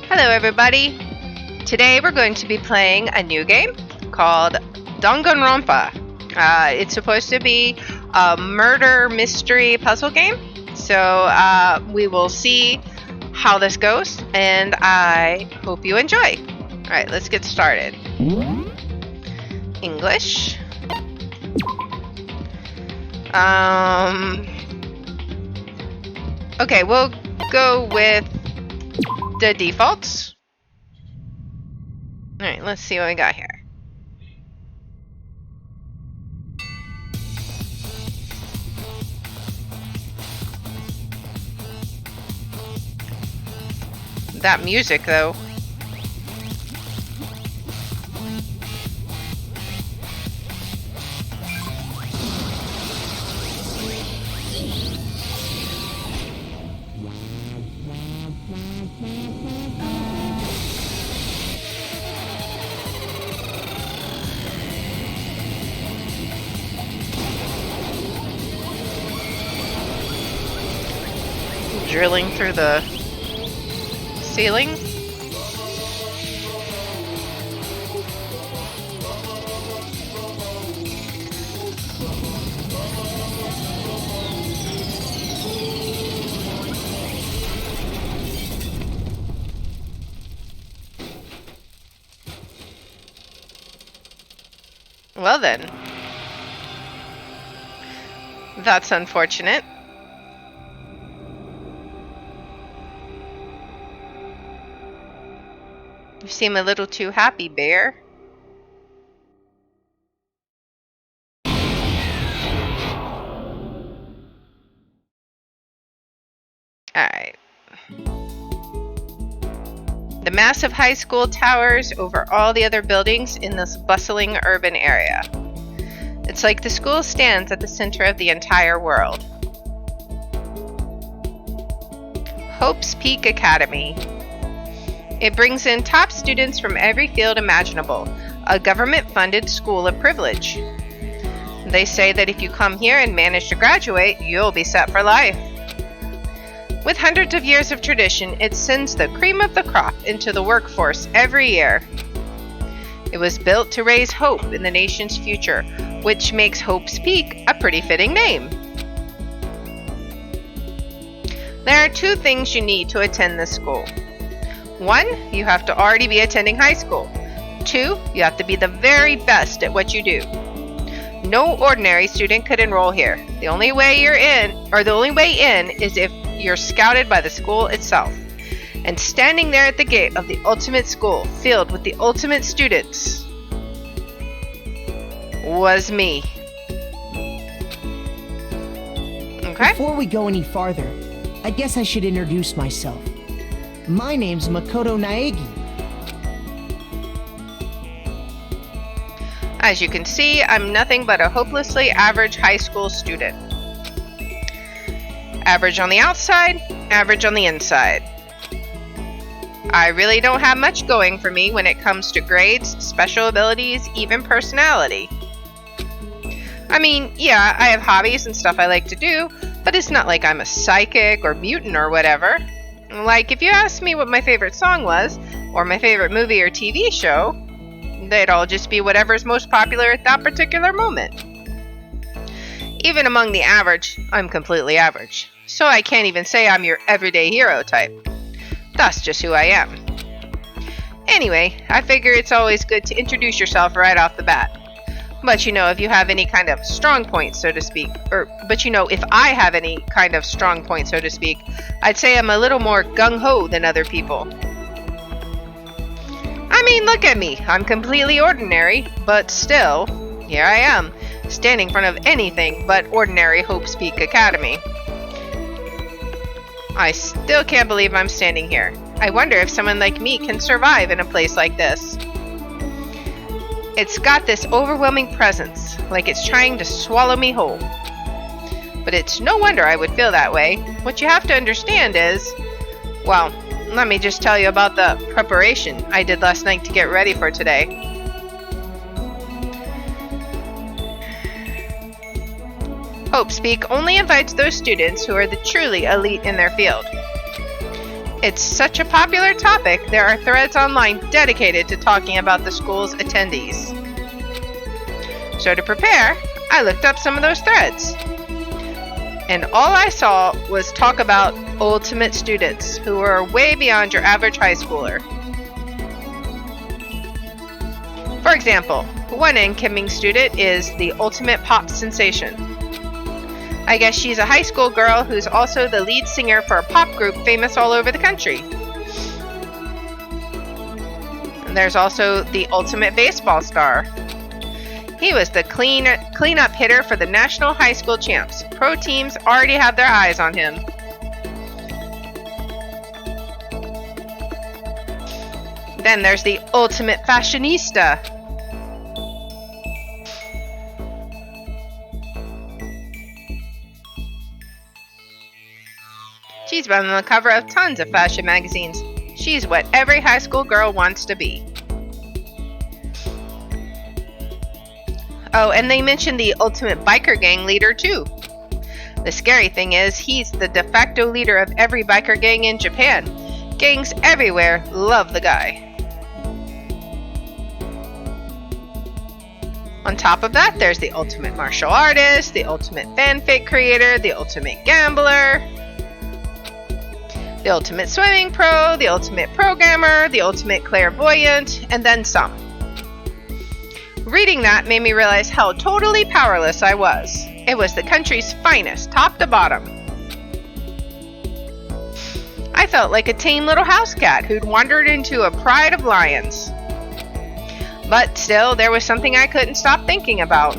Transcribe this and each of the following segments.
Hello everybody! Today we're going to be playing a new game called Danganronpa. It's supposed to be a murder mystery puzzle game, so we will see how this goes, and I hope you enjoy. Alright, let's get started. English. Okay, we'll go with the defaults. Alright, let's see what we got here. That music, though. Drilling through the ceiling. Well then. That's unfortunate. You seem a little too happy, Bear. Alright. The massive high school towers over all the other buildings in this bustling urban area. It's like the school stands at the center of the entire world. Hope's Peak Academy. It brings in top students from every field imaginable, a government-funded school of privilege. They say that if you come here and manage to graduate, you'll be set for life. With hundreds of years of tradition, it sends the cream of the crop into the workforce every year. It was built to raise hope in the nation's future, which makes Hope's Peak a pretty fitting name. There are two things you need to attend this school. 1, you have to already be attending high school. 2, you have to be the very best at what you do. No ordinary student could enroll here. The only way in is if you're scouted by the school itself. And standing there at the gate of the ultimate school, filled with the ultimate students, was me. Okay? Before we go any farther, I guess I should introduce myself. My name's Makoto Naegi. As you can see, I'm nothing but a hopelessly average high school student. Average on the outside, average on the inside. I really don't have much going for me when it comes to grades, special abilities, even personality. I mean, yeah, I have hobbies and stuff I like to do, but it's not like I'm a psychic or mutant or whatever. Like, if you asked me what my favorite song was, or my favorite movie or TV show, they'd all just be whatever's most popular at that particular moment. Even among the average, I'm completely average. So I can't even say I'm your everyday hero type. That's just who I am. Anyway, I figure it's always good to introduce yourself right off the bat. But if you have any kind of strong point, so to speak, if I have any kind of strong point, so to speak, I'd say I'm a little more gung-ho than other people. I mean, look at me. I'm completely ordinary, but still, here I am, standing in front of anything but ordinary Hope's Peak Academy. I still can't believe I'm standing here. I wonder if someone like me can survive in a place like this. It's got this overwhelming presence, like it's trying to swallow me whole. But it's no wonder I would feel that way. What you have to understand is, well, let me just tell you about the preparation I did last night to get ready for today. Hope's Peak only invites those students who are the truly elite in their field. It's such a popular topic, there are threads online dedicated to talking about the school's attendees. So to prepare, I looked up some of those threads. And all I saw was talk about ultimate students who are way beyond your average high schooler. For example, one incoming student is the ultimate pop sensation. I guess she's a high school girl who's also the lead singer for a pop group famous all over the country. And there's also the ultimate baseball star. He was the cleanup hitter for the national high school champs. Pro teams already have their eyes on him. Then there's the ultimate fashionista. She's been on the cover of tons of fashion magazines. She's what every high school girl wants to be. Oh, and they mentioned the ultimate biker gang leader too. The scary thing is, he's the de facto leader of every biker gang in Japan. Gangs everywhere love the guy. On top of that, there's the ultimate martial artist, the ultimate fanfic creator, the ultimate gambler, the ultimate swimming pro, the ultimate programmer, the ultimate clairvoyant, and then some. Reading that made me realize how totally powerless I was. It was the country's finest, top to bottom. I felt like a tame little house cat who'd wandered into a pride of lions. But still, there was something I couldn't stop thinking about.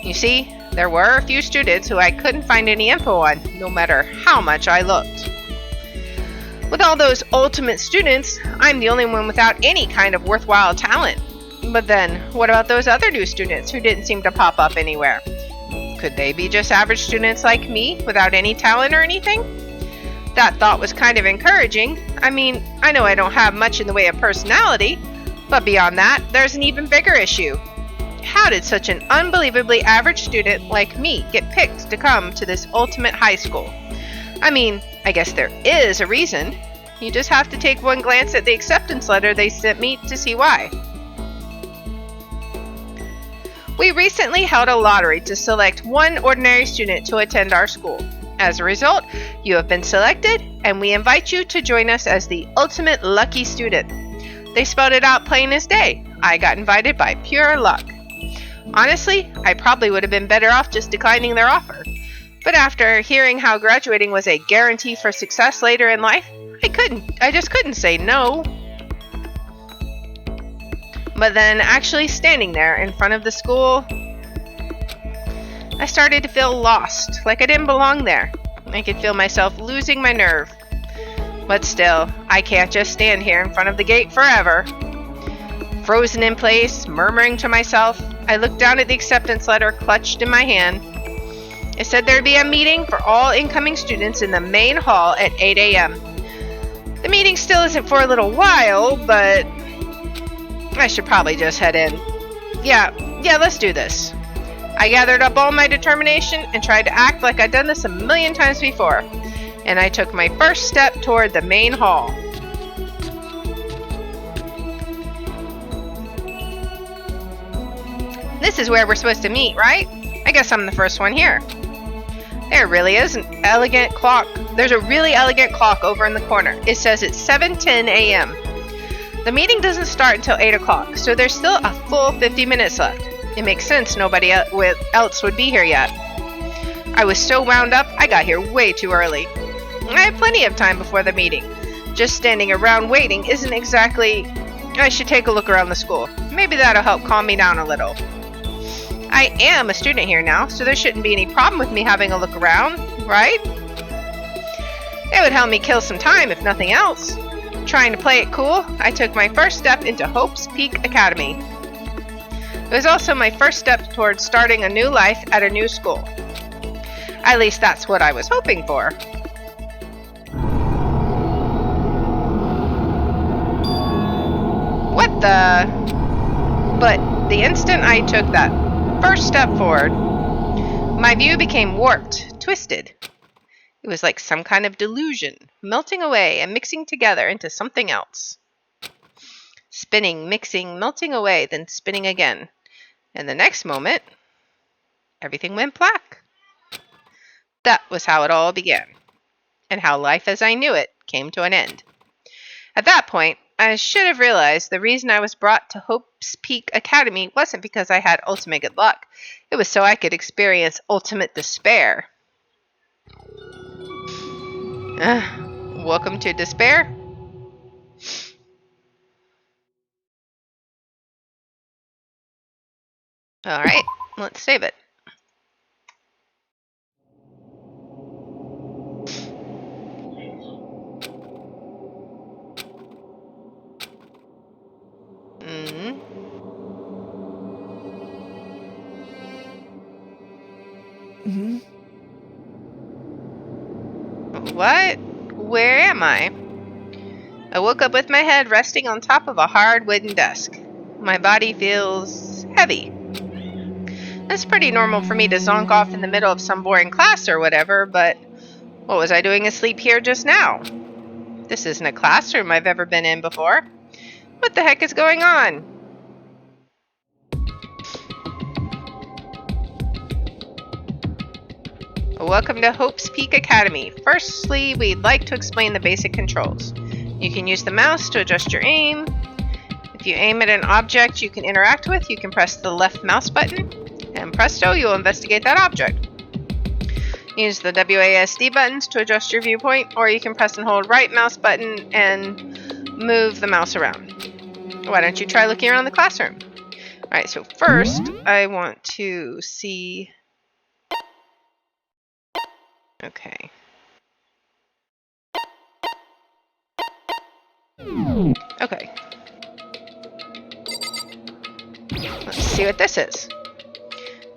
You see, there were a few students who I couldn't find any info on, no matter how much I looked. With all those ultimate students, I'm the only one without any kind of worthwhile talent. But then, what about those other new students who didn't seem to pop up anywhere? Could they be just average students like me, without any talent or anything? That thought was kind of encouraging. I mean, I know I don't have much in the way of personality, but beyond that, there's an even bigger issue. How did such an unbelievably average student like me get picked to come to this ultimate high school? I mean, I guess there is a reason. You just have to take one glance at the acceptance letter they sent me to see why. We recently held a lottery to select one ordinary student to attend our school. As a result, you have been selected, and we invite you to join us as the ultimate lucky student. They spelled it out plain as day. I got invited by pure luck. Honestly, I probably would have been better off just declining their offer. But after hearing how graduating was a guarantee for success later in life, I just couldn't say no. But then actually standing there in front of the school, I started to feel lost, like I didn't belong there. I could feel myself losing my nerve. But still, I can't just stand here in front of the gate forever. Frozen in place, murmuring to myself, I looked down at the acceptance letter clutched in my hand. It said there'd be a meeting for all incoming students in the main hall at 8 a.m. The meeting still isn't for a little while, but I should probably just head in. Yeah, let's do this. I gathered up all my determination and tried to act like I'd done this a million times before. And I took my first step toward the main hall. This is where we're supposed to meet, right? I guess I'm the first one here. There really is an elegant clock. There's a really elegant clock over in the corner. It says it's 7:10 a.m. The meeting doesn't start until 8 o'clock, so there's still a full 50 minutes left. It makes sense nobody else would be here yet. I was so wound up, I got here way too early. I have plenty of time before the meeting. Just standing around waiting isn't exactly... I should take a look around the school. Maybe that'll help calm me down a little. I am a student here now, so there shouldn't be any problem with me having a look around, right? It would help me kill some time, if nothing else. Trying to play it cool, I took my first step into Hope's Peak Academy. It was also my first step towards starting a new life at a new school. At least that's what I was hoping for. What the... But the instant I took that first step forward, my view became warped, twisted. It was like some kind of delusion, melting away and mixing together into something else. Spinning, mixing, melting away, then spinning again. And the next moment, everything went black. That was how it all began, and how life as I knew it came to an end. At that point, I should have realized the reason I was brought to Hope's Peak Academy wasn't because I had ultimate good luck. It was so I could experience ultimate despair. Welcome to despair. Alright, let's save it. What? Where am I? I woke up with my head resting on top of a hard wooden desk. My body feels heavy. It's pretty normal for me to zonk off in the middle of some boring class or whatever, but what was I doing asleep here just now? This isn't a classroom I've ever been in before. What the heck is going on? Welcome to Hope's Peak Academy. Firstly, we'd like to explain the basic controls. You can use the mouse to adjust your aim. If you aim at an object you can interact with, you can press the left mouse button, and presto, you'll investigate that object. Use the WASD buttons to adjust your viewpoint, or you can press and hold right mouse button and move the mouse around. Why don't you try looking around the classroom? Alright, so first I want to see... Okay. Okay. Let's see what this is.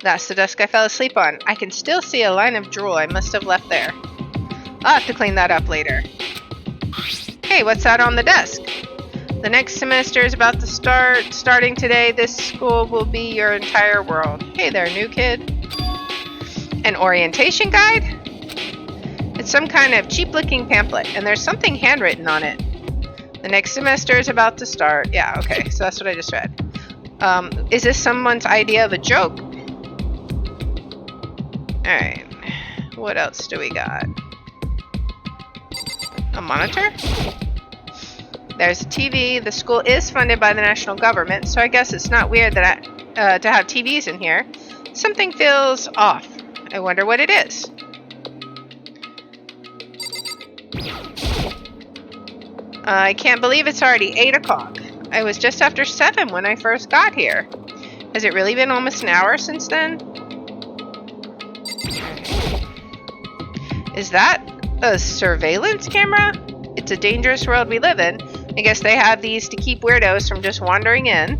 That's the desk I fell asleep on. I can still see a line of drool I must have left there. I'll have to clean that up later. Hey, what's that on the desk? The next semester is about to start. Starting today, this school will be your entire world. Hey there, new kid. An orientation guide? It's some kind of cheap-looking pamphlet, and there's something handwritten on it. The next semester is about to start. Yeah, okay, so that's what I just read. Is this someone's idea of a joke? Alright, what else do we got? A monitor? There's a TV. The school is funded by the national government, so I guess it's not weird that to have TVs in here. Something feels off. I wonder what it is. I can't believe it's already 8 o'clock. I was just after 7 when I first got here. Has it really been almost an hour since then? Is that a surveillance camera? It's a dangerous world we live in. I guess they have these to keep weirdos from just wandering in.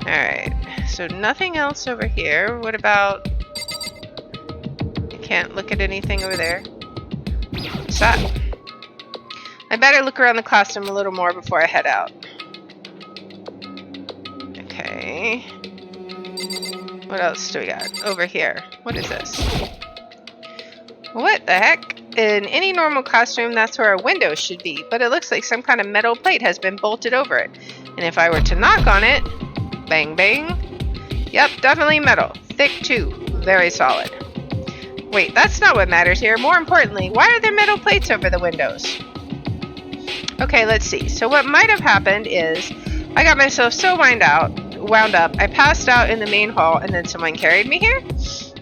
Alright, so nothing else over here. What about... I can't look at anything over there. What's that? I better look around the classroom a little more before I head out. Okay. What else do we got? Over here. What is this? What the heck? In any normal classroom, that's where a window should be, but it looks like some kind of metal plate has been bolted over it. And if I were to knock on it... Bang, bang. Yep, definitely metal. Thick, too. Very solid. Wait, that's not what matters here. More importantly, why are there metal plates over the windows? Okay, let's see. So what might have happened is I got myself so wound up, I passed out in the main hall and then someone carried me here?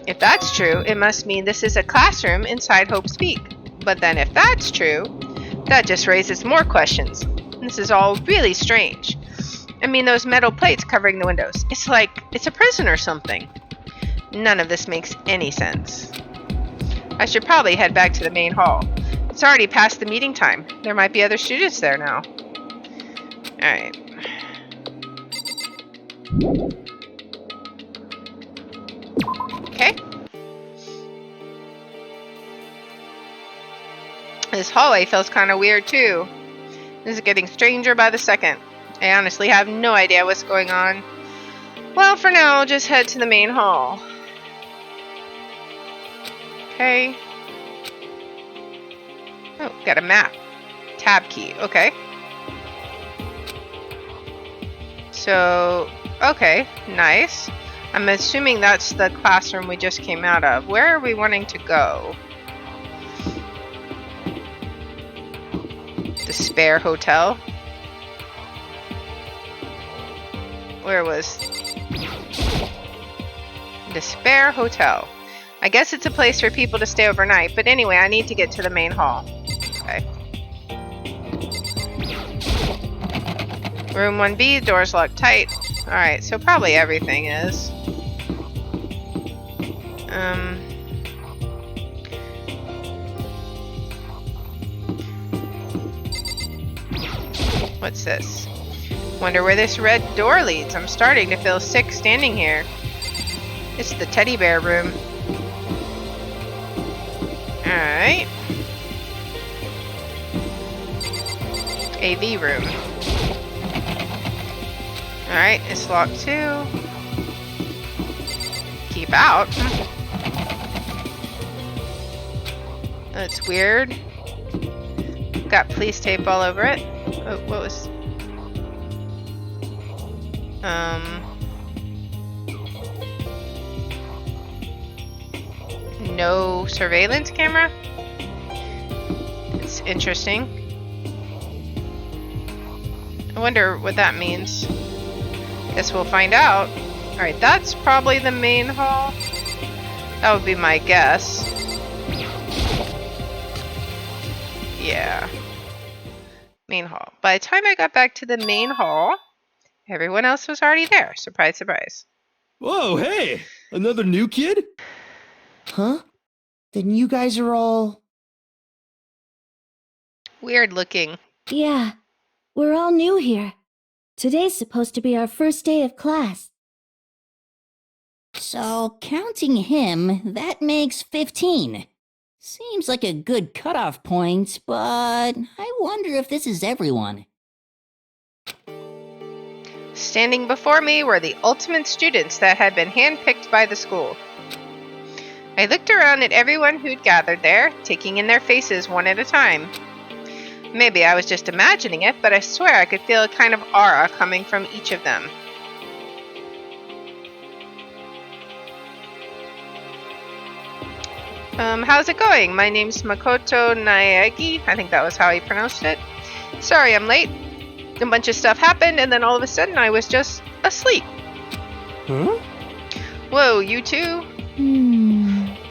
If that's true, it must mean this is a classroom inside Hope's Peak. But then if that's true, that just raises more questions. This is all really strange. I mean, those metal plates covering the windows. It's like it's a prison or something. None of this makes any sense. I should probably head back to the main hall. It's already past the meeting time. There might be other students there now. Alright. Okay. This hallway feels kind of weird too. This is getting stranger by the second. I honestly have no idea what's going on. Well, for now, I'll just head to the main hall. Okay. Oh, got a map. Tab key. Okay. So, okay, nice. I'm assuming that's the classroom we just came out of. Where are we wanting to go? Despair Hotel? Where was... Despair Hotel. I guess it's a place for people to stay overnight, but anyway, I need to get to the main hall. Okay. Room 1B, doors locked tight. Alright, so probably everything is. What's this? Wonder where this red door leads. I'm starting to feel sick standing here. It's the teddy bear room. Alright. AV room. Alright, it's locked too. Keep out. That's weird. Got police tape all over it. Oh, what was... No surveillance camera? It's interesting. I wonder what that means. Guess we'll find out. Alright, that's probably the main hall. That would be my guess. Yeah. Main hall. By the time I got back to the main hall, everyone else was already there. Surprise, surprise. Whoa, hey! Another new kid? Huh? Then you guys are all... Weird looking. Yeah, we're all new here. Today's supposed to be our first day of class. So, counting him, that makes 15. Seems like a good cutoff point, but I wonder if this is everyone. Standing before me were the ultimate students that had been handpicked by the school. I looked around at everyone who'd gathered there, taking in their faces one at a time. Maybe I was just imagining it, but I swear I could feel a kind of aura coming from each of them. How's it going? My name's Makoto Naegi. I think that was how he pronounced it. Sorry I'm late. A bunch of stuff happened, and then all of a sudden I was just asleep. Huh? Whoa, you two?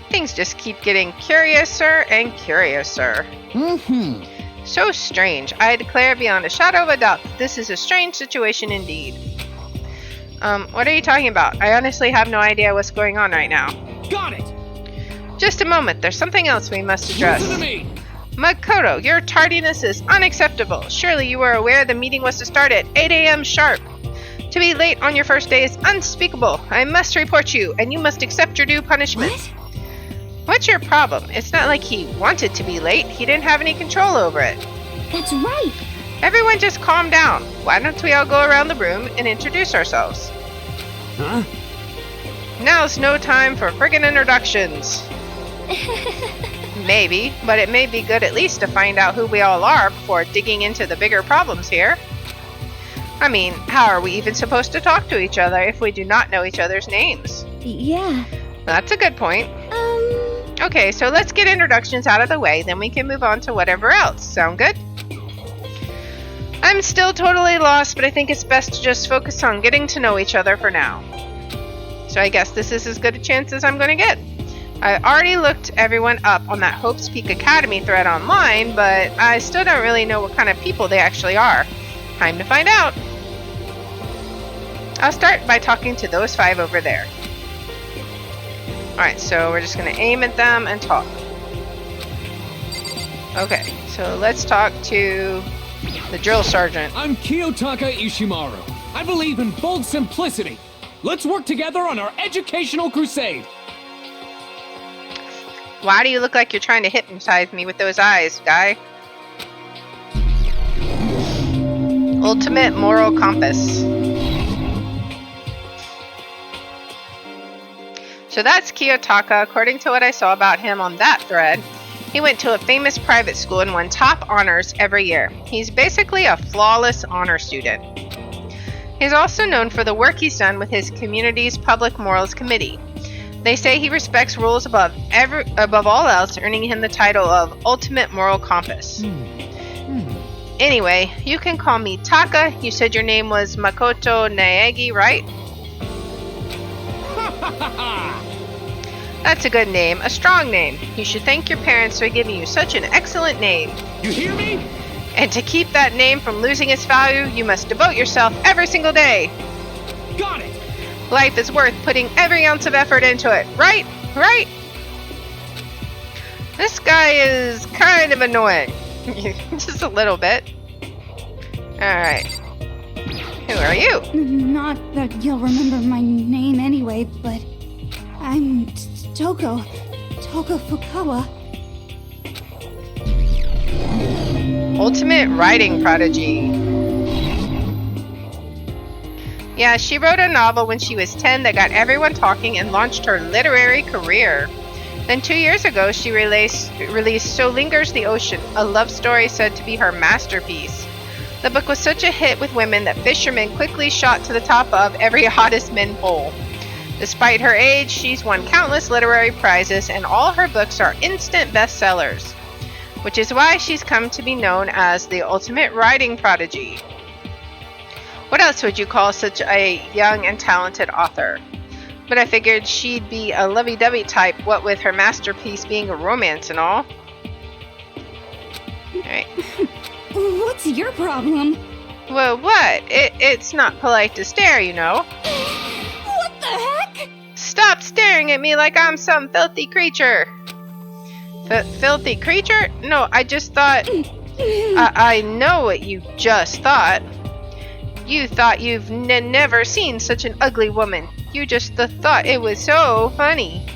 Things just keep getting curiouser and curiouser. So strange. I declare beyond a shadow of a doubt that this is a strange situation indeed. What are you talking about? I honestly have no idea what's going on right now. Got it! Just a moment. There's something else we must address. Listen to me! Makoto, your tardiness is unacceptable. Surely you were aware the meeting was to start at 8 a.m. sharp. To be late on your first day is unspeakable. I must report you, and you must accept your due punishment. What? What's your problem? It's not like he wanted to be late. He didn't have any control over it. That's right. Everyone just calm down. Why don't we all go around the room and introduce ourselves? Huh? Now's no time for friggin' introductions. Maybe, but it may be good at least to find out who we all are before digging into the bigger problems here. I mean, how are we even supposed to talk to each other if we do not know each other's names? Yeah. That's a good point. Okay, so let's get introductions out of the way, then we can move on to whatever else. Sound good? I'm still totally lost, but I think it's best to just focus on getting to know each other for now. So I guess this is as good a chance as I'm going to get. I already looked everyone up on that Hope's Peak Academy thread online, but I still don't really know what kind of people they actually are. Time to find out. I'll start by talking to those 5 over there. Alright, so we're just going to aim at them and talk. Okay, so let's talk to the drill sergeant. I'm Kiyotaka Ishimaru. I believe in bold simplicity. Let's work together on our educational crusade. Why do you look like you're trying to hypnotize me with those eyes, guy? Ultimate moral compass. So that's Kiyotaka, according to what I saw about him on that thread. He went to a famous private school and won top honors every year. He's basically a flawless honor student. He's also known for the work he's done with his community's Public Morals Committee. They say he respects rules above all else, earning him the title of Ultimate Moral Compass. Anyway, you can call me Taka. You said your name was Makoto Naegi, right? That's a good name, a strong name. You should thank your parents for giving you such an excellent name. You hear me? And to keep that name from losing its value, you must devote yourself every single day. Got it! Life is worth putting every ounce of effort into it, right? Right? This guy is kind of annoying. Just a little bit. Alright. Who are you? Not that you'll remember my name anyway, but I'm Toko Fukawa. Ultimate writing prodigy. Yeah, she wrote a novel when she was 10 that got everyone talking and launched her literary career. Then 2 years ago, she released So Lingers the Ocean, a love story said to be her masterpiece. The book was such a hit with women that fishermen quickly shot to the top of every hottest men poll. Despite her age, she's won countless literary prizes, and all her books are instant bestsellers, which is why she's come to be known as the ultimate writing prodigy. What else would you call such a young and talented author? But I figured she'd be a lovey-dovey type, what with her masterpiece being a romance and all. Alright. What's your problem? Well, what? It's not polite to stare, you know. What the heck? Stop staring at me like I'm some filthy creature. Filthy creature? No, I just thought... I know what you just thought. You thought you've never seen such an ugly woman. You just thought it was so funny.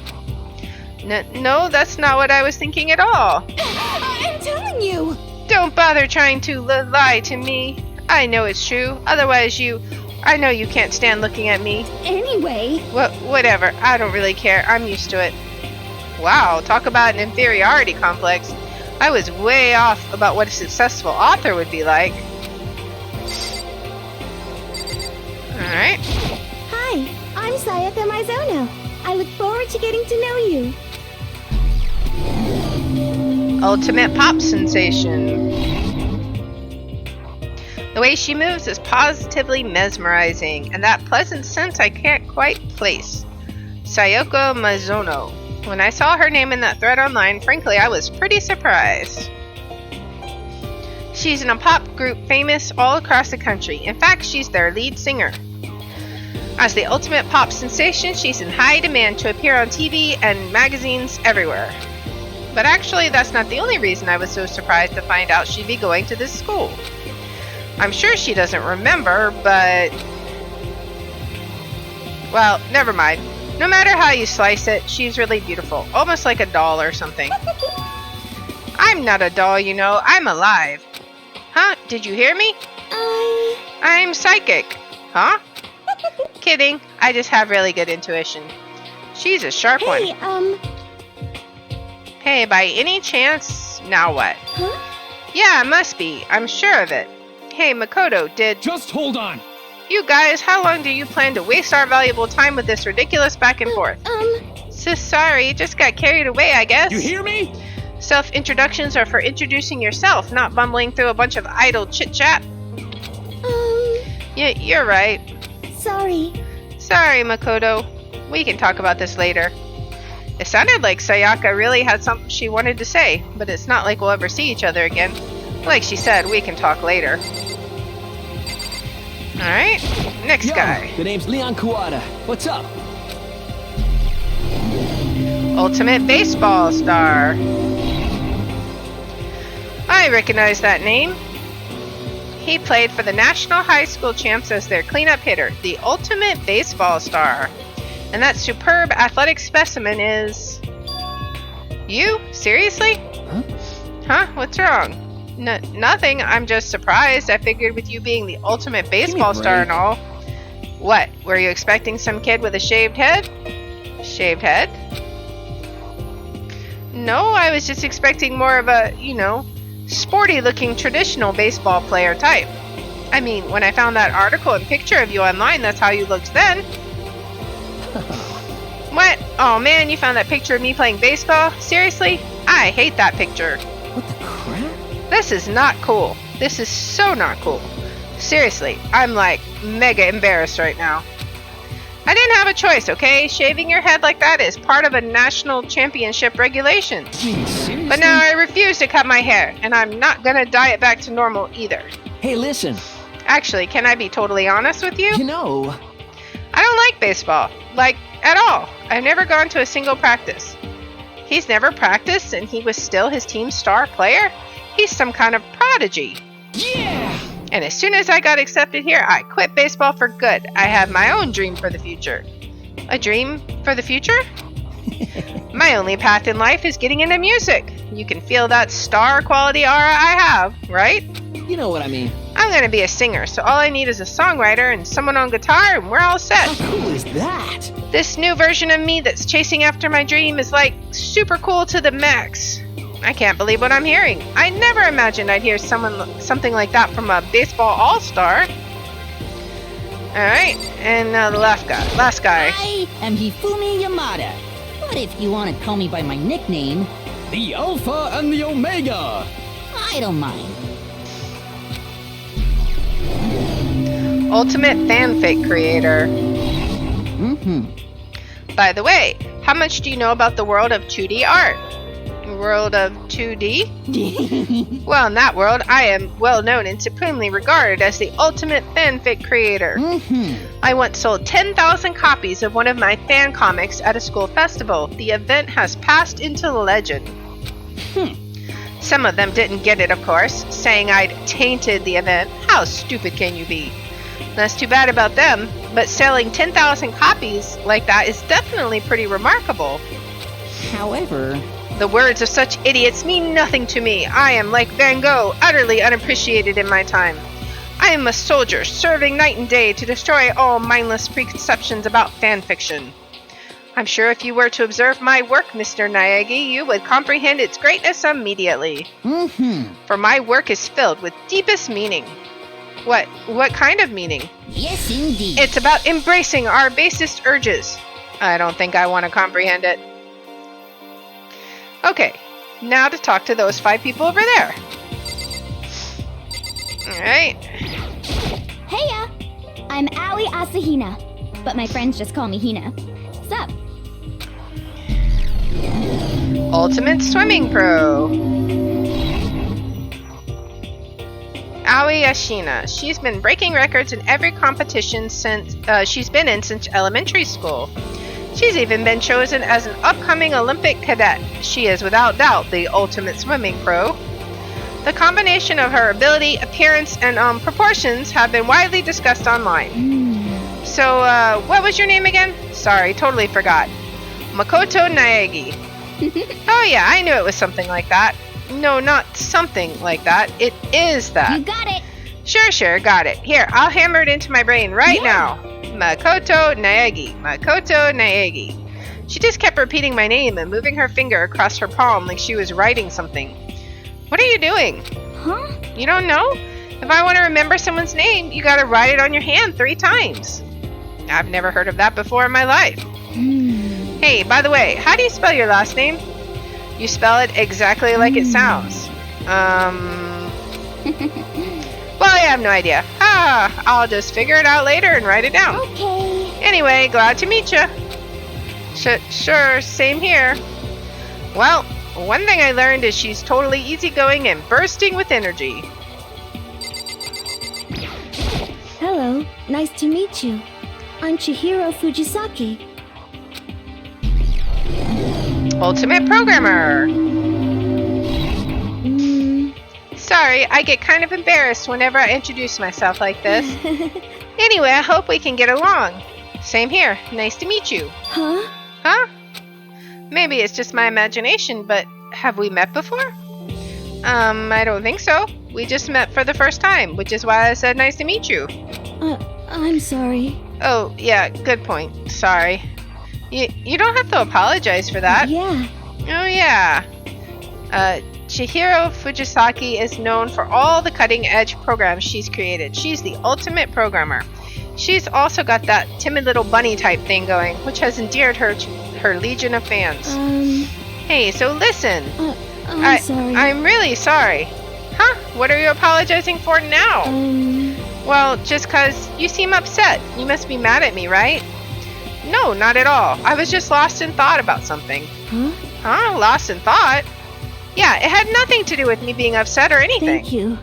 No, that's not what I was thinking at all. I'm telling you! Don't bother trying to lie to me. I know it's true. Otherwise I know you can't stand looking at me. Anyway... Whatever. I don't really care. I'm used to it. Wow, talk about an inferiority complex. I was way off about what a successful author would be like. Alright. Hi, I'm Sayaka Mizono. I look forward to getting to know you. Ultimate pop sensation. The way she moves is positively mesmerizing, and that pleasant scent I can't quite place. Sayaka Mizono. When I saw her name in that thread online, frankly, I was pretty surprised. She's in a pop group famous all across the country. In fact, she's their lead singer. As the ultimate pop sensation, she's in high demand to appear on TV and magazines everywhere. But actually, that's not the only reason I was so surprised to find out she'd be going to this school. I'm sure she doesn't remember, but... well, never mind. No matter how you slice it, she's really beautiful. Almost like a doll or something. I'm not a doll, you know. I'm alive. Huh? Did you hear me? I'm psychic. Huh? Kidding. I just have really good intuition. She's a sharp one. Hey, by any chance... now what? Huh? Yeah, it must be. I'm sure of it. Hey, Makoto, Just hold on! you guys, how long do you plan to waste our valuable time with this ridiculous back and forth? So sorry, just got carried away, I guess. You hear me? Self-introductions are for introducing yourself, not bumbling through a bunch of idle chit-chat. Yeah, you're right. Sorry. Sorry, Makoto. We can talk about this later. It sounded like Sayaka really had something she wanted to say, but it's not like we'll ever see each other again. Like she said, we can talk later. Alright, next guy. The name's Leon Kuwata. What's up? Ultimate baseball star. I recognize that name. He played for the National High School Champs as their cleanup hitter, the ultimate baseball star. And that superb athletic specimen is... you? Seriously? Huh? What's wrong? Nothing. I'm just surprised. I figured with you being the ultimate baseball star and all. What? Were you expecting some kid with a shaved head? Shaved head? No, I was just expecting more of a, sporty-looking traditional baseball player type. I mean, when I found that article and picture of you online, that's how you looked then. What? Oh man, you found that picture of me playing baseball? Seriously? I hate that picture. What the crap? This is not cool. This is so not cool. Seriously, I'm like mega embarrassed right now. I didn't have a choice, okay? Shaving your head like that is part of a national championship regulation. Seriously? But now I refuse to cut my hair, and I'm not gonna dye it back to normal either. Hey, listen. Actually, can I be totally honest with you? You know, I don't like baseball. Like, at all. I've never gone to a single practice. He's never practiced, and he was still his team's star player? He's some kind of prodigy. yeah! And as soon as I got accepted here, I quit baseball for good. I have my own dream for the future. A dream for the future? My only path in life is getting into music. You can feel that star quality aura I have, right? You know what I mean. I'm going to be a singer, so all I need is a songwriter and someone on guitar, and we're all set. How cool is that? This new version of me that's chasing after my dream is like super cool to the max. I can't believe what I'm hearing. I never imagined I'd hear something like that from a baseball all-star. Alright, and the last guy. I am Hifumi Yamada. But if you want to call me by my nickname, The Alpha and the Omega! I don't mind. Ultimate fanfic creator. By the way, how much do you know about the world of 2D art? World of 2D? Well, in that world, I am well known and supremely regarded as the ultimate fanfic creator. I once sold 10,000 copies of one of my fan comics at a school festival. The event has passed into legend. Some of them didn't get it, of course, saying I'd tainted the event. How stupid can you be? That's too bad about them, but selling 10,000 copies like that is definitely pretty remarkable. However, The words of such idiots mean nothing to me. I am, like Van Gogh, utterly unappreciated in my time. I am a soldier, serving night and day to destroy all mindless preconceptions about fanfiction. I'm sure if you were to observe my work, Mr. Naegi, you would comprehend its greatness immediately. For my work is filled with deepest meaning. What kind of meaning? Yes, indeed. It's about embracing our basest urges. I don't think I want to comprehend it. Okay, now to talk to those 5 people over there. Alright. Heya! I'm Aoi Asahina, but my friends just call me Hina. Sup? Ultimate Swimming Pro. Aoi Ashina. She's been breaking records in every competition since she's been in since elementary school. She's even been chosen as an upcoming Olympic cadet. She is without doubt the ultimate swimming pro. The combination of her ability, appearance, and proportions have been widely discussed online. So, what was your name again? Sorry, totally forgot. Makoto Naegi. Oh yeah, I knew it was something like that. No, not something like that. It is that. You got it! Sure, got it. Here, I'll hammer it into my brain right now. Makoto Naegi. Makoto Naegi. She just kept repeating my name and moving her finger across her palm like she was writing something. What are you doing? Huh? You don't know? If I want to remember someone's name, you gotta write it on your hand 3 times. I've never heard of that before in my life. Hey, by the way, how do you spell your last name? You spell it exactly like it sounds. Well, I have no idea. I'll just figure it out later and write it down. Okay. Anyway, glad to meet you. Sure, same here. Well, one thing I learned is she's totally easygoing and bursting with energy. Hello, nice to meet you. I'm Chihiro Fujisaki. Ultimate Programmer. Sorry, I get kind of embarrassed whenever I introduce myself like this. Anyway, I hope we can get along. Same here. Nice to meet you. Huh? Huh? Maybe it's just my imagination, but have we met before? I don't think so. We just met for the first time, which is why I said nice to meet you. I'm sorry. Oh, yeah, good point. Sorry. You don't have to apologize for that. Yeah. Oh, yeah. Chihiro Fujisaki is known for all the cutting-edge programs she's created. She's the ultimate programmer. She's also got that timid little bunny type thing going, which has endeared her to her legion of fans. Hey, so listen. I'm sorry. I'm really sorry. Huh? What are you apologizing for now? Well, just 'cause you seem upset. You must be mad at me, right? No, not at all. I was just lost in thought about something. Huh? Lost in thought? Yeah, it had nothing to do with me being upset or anything. Thank you.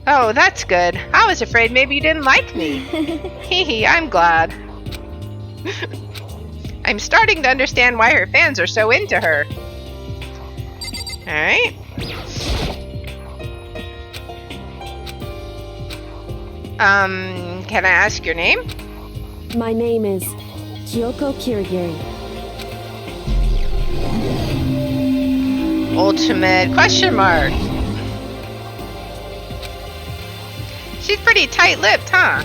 Oh, that's good. I was afraid maybe you didn't like me. Hee hee, I'm glad. I'm starting to understand why her fans are so into her. Alright. Can I ask your name? My name is Kyoko Kirigiri. Ultimate question mark. She's pretty tight-lipped, huh?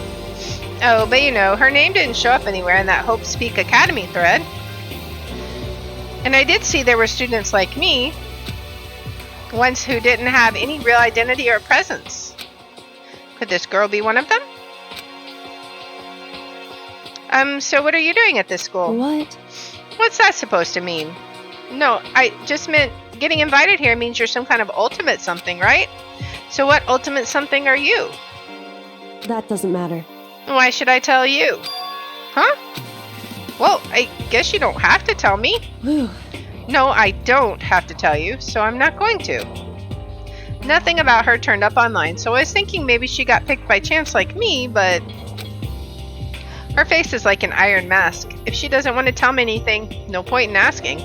Oh, but you know, her name didn't show up anywhere in that Hope Speak Academy thread. And I did see there were students like me, ones who didn't have any real identity or presence. Could this girl be one of them? So what are you doing at this school? What? What's that supposed to mean? No, I just meant getting invited here means you're some kind of ultimate something, right? So what ultimate something are you? That doesn't matter. Why should I tell you? Huh? Well, I guess you don't have to tell me. Whew. No, I don't have to tell you, so I'm not going to. Nothing about her turned up online, so I was thinking maybe she got picked by chance like me, but her face is like an iron mask. If she doesn't want to tell me anything, no point in asking.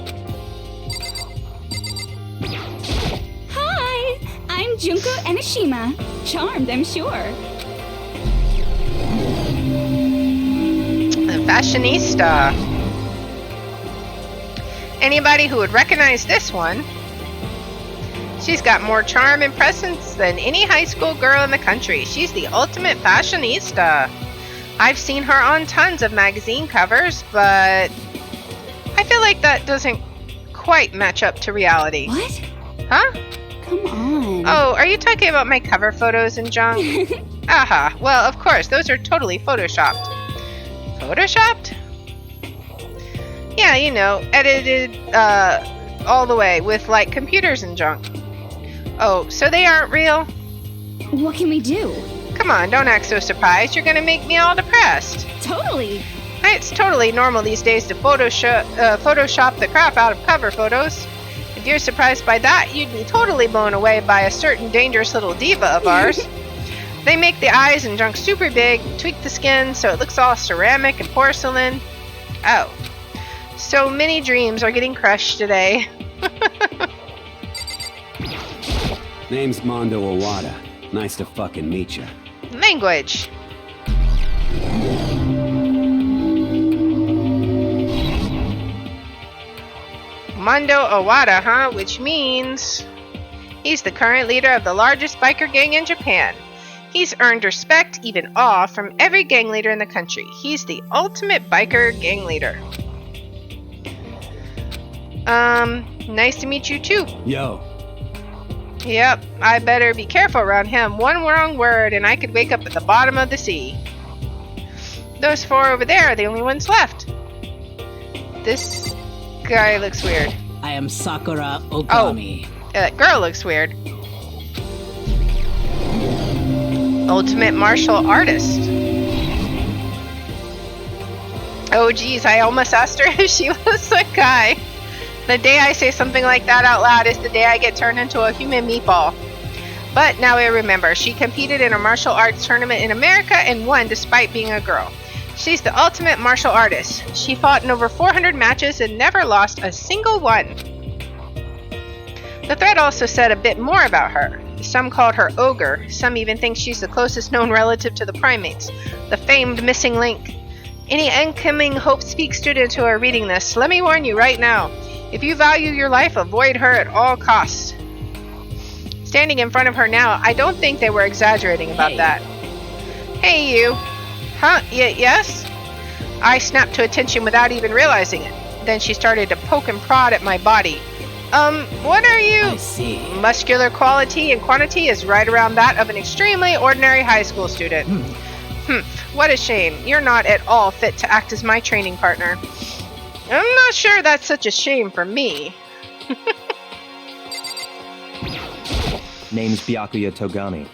Hi! I'm Junko Enoshima. Charmed, I'm sure. A fashionista. Anybody who would recognize this one? She's got more charm and presence than any high school girl in the country. She's the ultimate fashionista. I've seen her on tons of magazine covers, but I feel like that doesn't quite match up to reality. What? Huh? Come on. Oh, are you talking about my cover photos and junk? Aha. Well, of course, those are totally photoshopped. Photoshopped? Yeah, you know, edited all the way with like computers and junk. Oh, so they aren't real? What can we do? Come on, don't act so surprised. You're gonna make me all depressed. Totally. It's totally normal these days to Photoshop the crap out of cover photos. If you're surprised by that, you'd be totally blown away by a certain dangerous little diva of ours. They make the eyes and junk super big, tweak the skin so it looks all ceramic and porcelain. Oh. So many dreams are getting crushed today. Name's Mondo Owada. Nice to fucking meet ya. Language. Mondo Owada, huh? Which means he's the current leader of the largest biker gang in Japan. He's earned respect, even awe, from every gang leader in the country. He's the ultimate biker gang leader. Nice to meet you too. Yo. Yep, I better be careful around him. One wrong word and I could wake up at the bottom of the sea. Those four over there are the only ones left. This guy looks weird. I am Sakura Okami. That girl looks weird. Ultimate martial artist. Oh geez, I almost asked her if she was a guy. The day I say something like that out loud is the day I get turned into a human meatball. But now I remember, she competed in a martial arts tournament in America and won despite being a girl. She's the ultimate martial artist. She fought in over 400 matches and never lost a single one. The thread also said a bit more about her. Some called her Ogre. Some even think she's the closest known relative to the primates, the famed missing link. Any incoming Hope Speak students who are reading this, let me warn you right now. If you value your life, avoid her at all costs. Standing in front of her now, I don't think they were exaggerating about that. Hey, you. Huh? Yes? I snapped to attention without even realizing it. Then she started to poke and prod at my body. What are you? I see. Muscular quality and quantity is right around that of an extremely ordinary high school student. What a shame. You're not at all fit to act as my training partner. I'm not sure that's such a shame for me. Name's Byakuya Togami.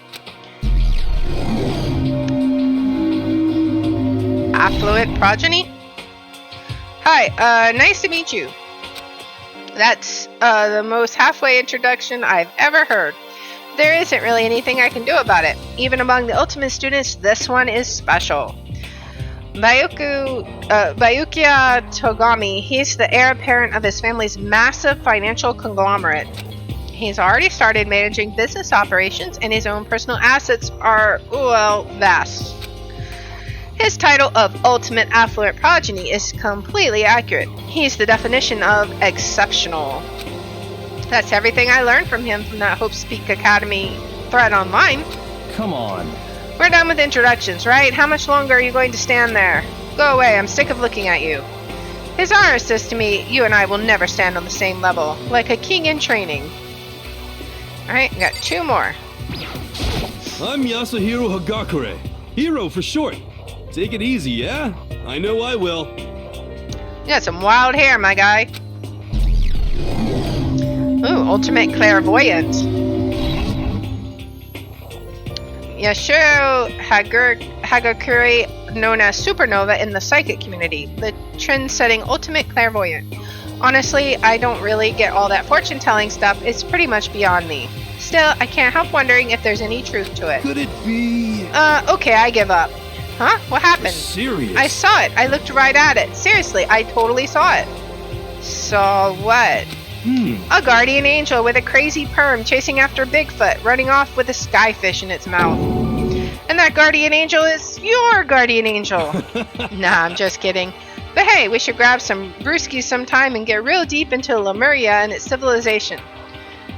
Affluent progeny? Hi, nice to meet you. That's the most halfway introduction I've ever heard. There isn't really anything I can do about it. Even among the ultimate students, this one is special. Byakuya Togami, he's the heir apparent of his family's massive financial conglomerate. He's already started managing business operations, and his own personal assets are, well, vast. His title of Ultimate Affluent Progeny is completely accurate. He's the definition of exceptional. That's everything I learned from him from that Hope Speak Academy thread online. Come on. We're done with introductions, right? How much longer are you going to stand there? Go away, I'm sick of looking at you. His honor says to me, you and I will never stand on the same level, like a king in training. Alright, got two more. I'm Yasuhiro Hagakure. Hero for short. Take it easy, yeah? I know I will. You got some wild hair, my guy. Ooh, ultimate clairvoyant. Yashiro Hagakure, known as Supernova in the psychic community, the trend-setting ultimate clairvoyant. Honestly, I don't really get all that fortune-telling stuff. It's pretty much beyond me. Still, I can't help wondering if there's any truth to it. Could it be... Okay, I give up. Huh? What happened? Serious? I saw it. I looked right at it. Seriously, I totally saw it. Saw what? A guardian angel with a crazy perm chasing after Bigfoot, running off with a skyfish in its mouth. And that guardian angel is your guardian angel. Nah, I'm just kidding. But hey, we should grab some brewskis sometime and get real deep into Lemuria and its civilization.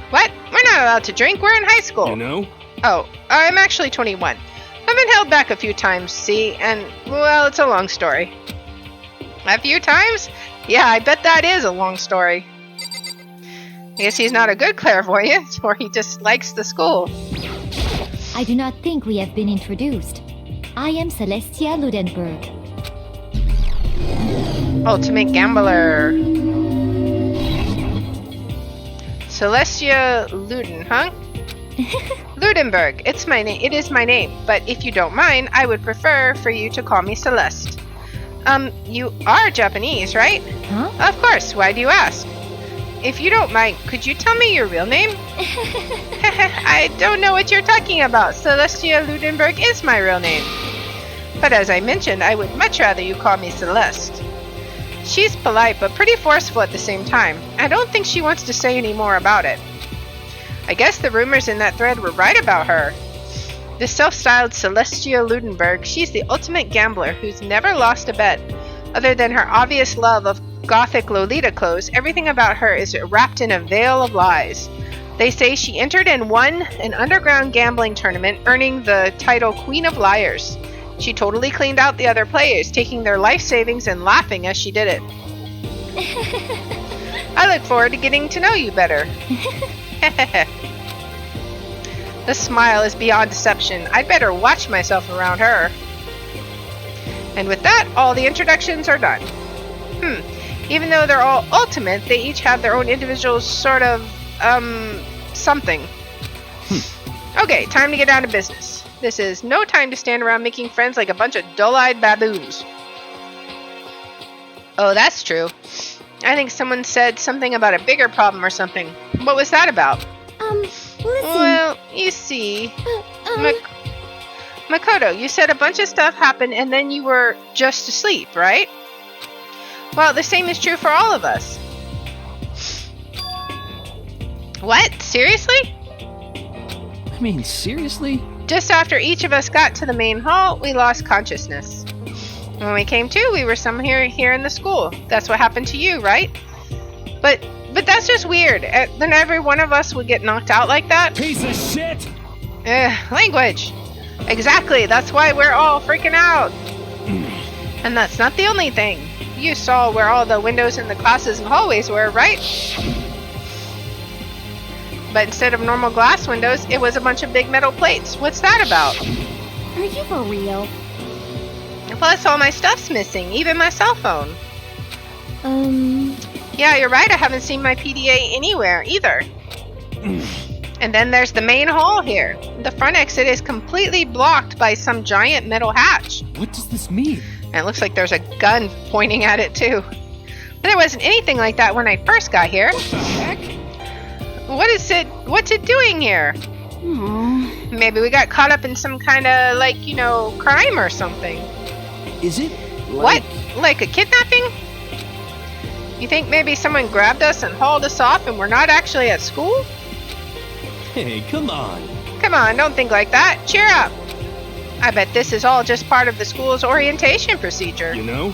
What? We're not allowed to drink. We're in high school. You know? Oh, I'm actually 21. I've been held back a few times, see, and, well, it's a long story. A few times? Yeah, I bet that is a long story. I guess he's not a good clairvoyant, or he just likes the school. I do not think we have been introduced. I am Celestia Ludenberg. Ultimate Gambler. Celestia Luden, huh? Ludenberg, it is my name, but if you don't mind, I would prefer for you to call me Celeste. You are Japanese, right? Huh? Of course, why do you ask? If you don't mind, could you tell me your real name? I don't know what you're talking about. Celestia Ludenberg is my real name. But as I mentioned, I would much rather you call me Celeste. She's polite, but pretty forceful at the same time. I don't think she wants to say any more about it. I guess the rumors in that thread were right about her. The self-styled Celestia Ludenberg, she's the ultimate gambler who's never lost a bet. Other than her obvious love of gothic Lolita clothes, everything about her is wrapped in a veil of lies. They say she entered and won an underground gambling tournament, earning the title Queen of Liars. She totally cleaned out the other players, taking their life savings and laughing as she did it. I look forward to getting to know you better. The smile is beyond deception. I'd better watch myself around her. And with that, all the introductions are done. Even though they're all ultimate, they each have their own individual sort of, something. Okay, time to get down to business. This is no time to stand around making friends like a bunch of dull-eyed baboons. Oh, that's true. I think someone said something about a bigger problem or something. What was that about? Listen. Well, you see... Makoto, you said a bunch of stuff happened and then you were just asleep, right? Well, the same is true for all of us. What? Seriously? I mean, seriously? Just after each of us got to the main hall, we lost consciousness. When we came to, we were somewhere here in the school. That's what happened to you, right? But that's just weird. Then every one of us would get knocked out like that? Piece of shit! Language. Exactly, that's why we're all freaking out. And that's not the only thing. You saw where all the windows in the classes and hallways were, right? But instead of normal glass windows, it was a bunch of big metal plates. What's that about? Are you for real? Plus, all my stuff's missing, even my cell phone. Yeah, you're right. I haven't seen my PDA anywhere either. And then there's the main hall here. The front exit is completely blocked by some giant metal hatch. What does this mean? And it looks like there's a gun pointing at it too. But there wasn't anything like that when I first got here. What the heck? What's it doing here? Aww. Maybe we got caught up in some kind of, like, crime or something. Is it? What? Like a kidnapping? You think maybe someone grabbed us and hauled us off and we're not actually at school? Hey, come on. Come on, don't think like that. Cheer up. I bet this is all just part of the school's orientation procedure. You know?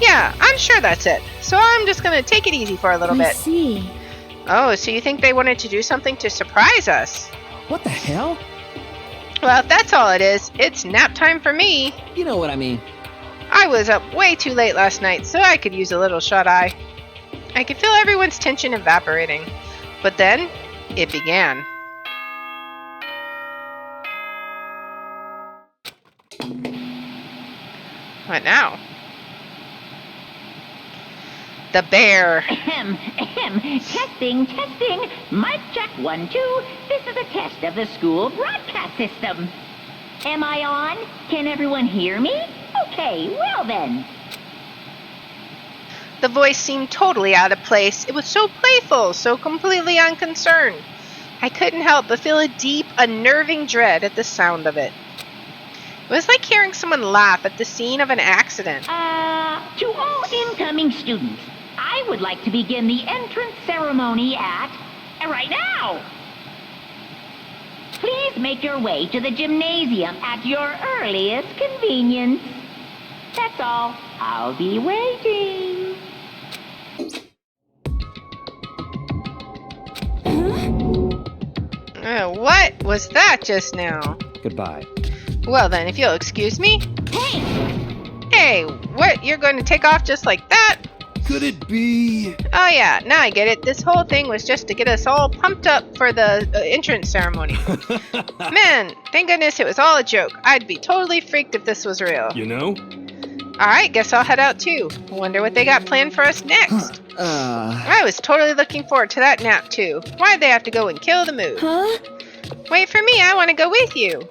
Yeah, I'm sure that's it. So I'm just gonna take it easy for a little I bit. see. Oh, so you think they wanted to do something to surprise us? What the hell? Well, if that's all it is, it's nap time for me. You know what I mean. I was up way too late last night, so I could use a little shut-eye. I could feel everyone's tension evaporating. But then, it began. What now? The bear. Ahem, ahem. Testing, testing. Mic check 1, 2. This is a test of the school broadcast system. Am I on? Can everyone hear me? Okay, well then. The voice seemed totally out of place. It was so playful, so completely unconcerned. I couldn't help but feel a deep, unnerving dread at the sound of it. It was like hearing someone laugh at the scene of an accident. To all incoming students, I would like to begin the entrance ceremony right now. Please make your way to the gymnasium at your earliest convenience. That's all. I'll be waiting. What was that just now? Goodbye. Well then, if you'll excuse me. Hey! Hey, what? You're going to take off just like that? Could it be? Oh yeah, now I get it. This whole thing was just to get us all pumped up for the entrance ceremony. Man, thank goodness it was all a joke. I'd be totally freaked if this was real. You know? Alright, guess I'll head out too. Wonder what they got planned for us next. I was totally looking forward to that nap too. Why'd they have to go and kill the mood? Huh? Wait for me, I want to go with you.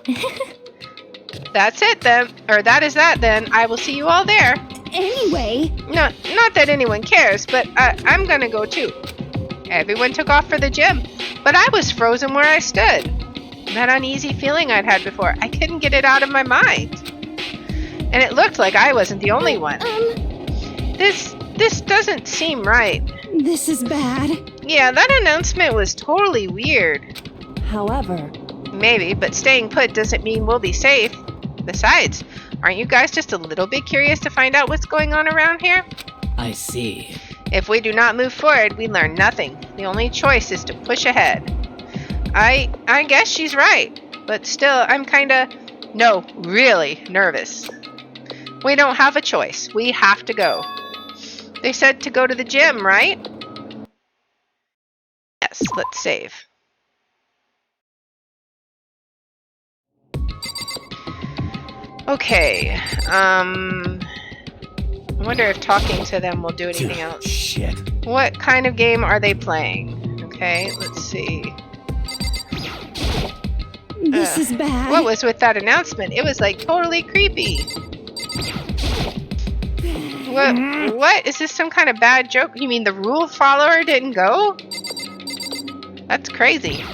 That's it then. Or that is that then. I will see you all there. Anyway. No, not that anyone cares, but I'm gonna go too. Everyone took off for the gym, but I was frozen where I stood. That uneasy feeling I'd had before, I couldn't get it out of my mind. And it looked like I wasn't the only one. This doesn't seem right. This is bad. Yeah, that announcement was totally weird. However, Maybe, but staying put doesn't mean we'll be safe. Besides, aren't you guys just a little bit curious to find out what's going on around here? I see. If we do not move forward, we learn nothing. The only choice is to push ahead. I guess she's right, but still, I'm really nervous. We don't have a choice. We have to go. They said to go to the gym, right? Yes, let's save. Okay, I wonder if talking to them will do anything else. Shit. What kind of game are they playing? Okay, let's see. This is bad. What was with that announcement? It was like totally creepy. What? Is this some kind of bad joke? You mean the rule follower didn't go? That's crazy.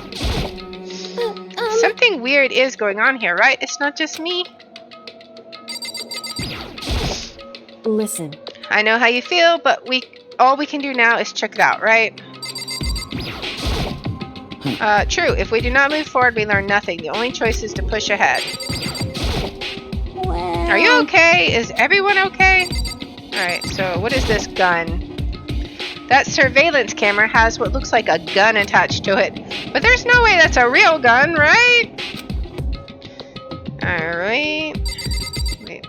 Something weird is going on here, right? It's not just me. listen. I know how you feel, but all we can do now is check it out, right? True. If we do not move forward, we learn nothing. The only choice is to push ahead. Well... Are you okay? Is everyone okay? Alright, so what is this gun? That surveillance camera has what looks like a gun attached to it. But there's no way that's a real gun, right? Alright. Wait.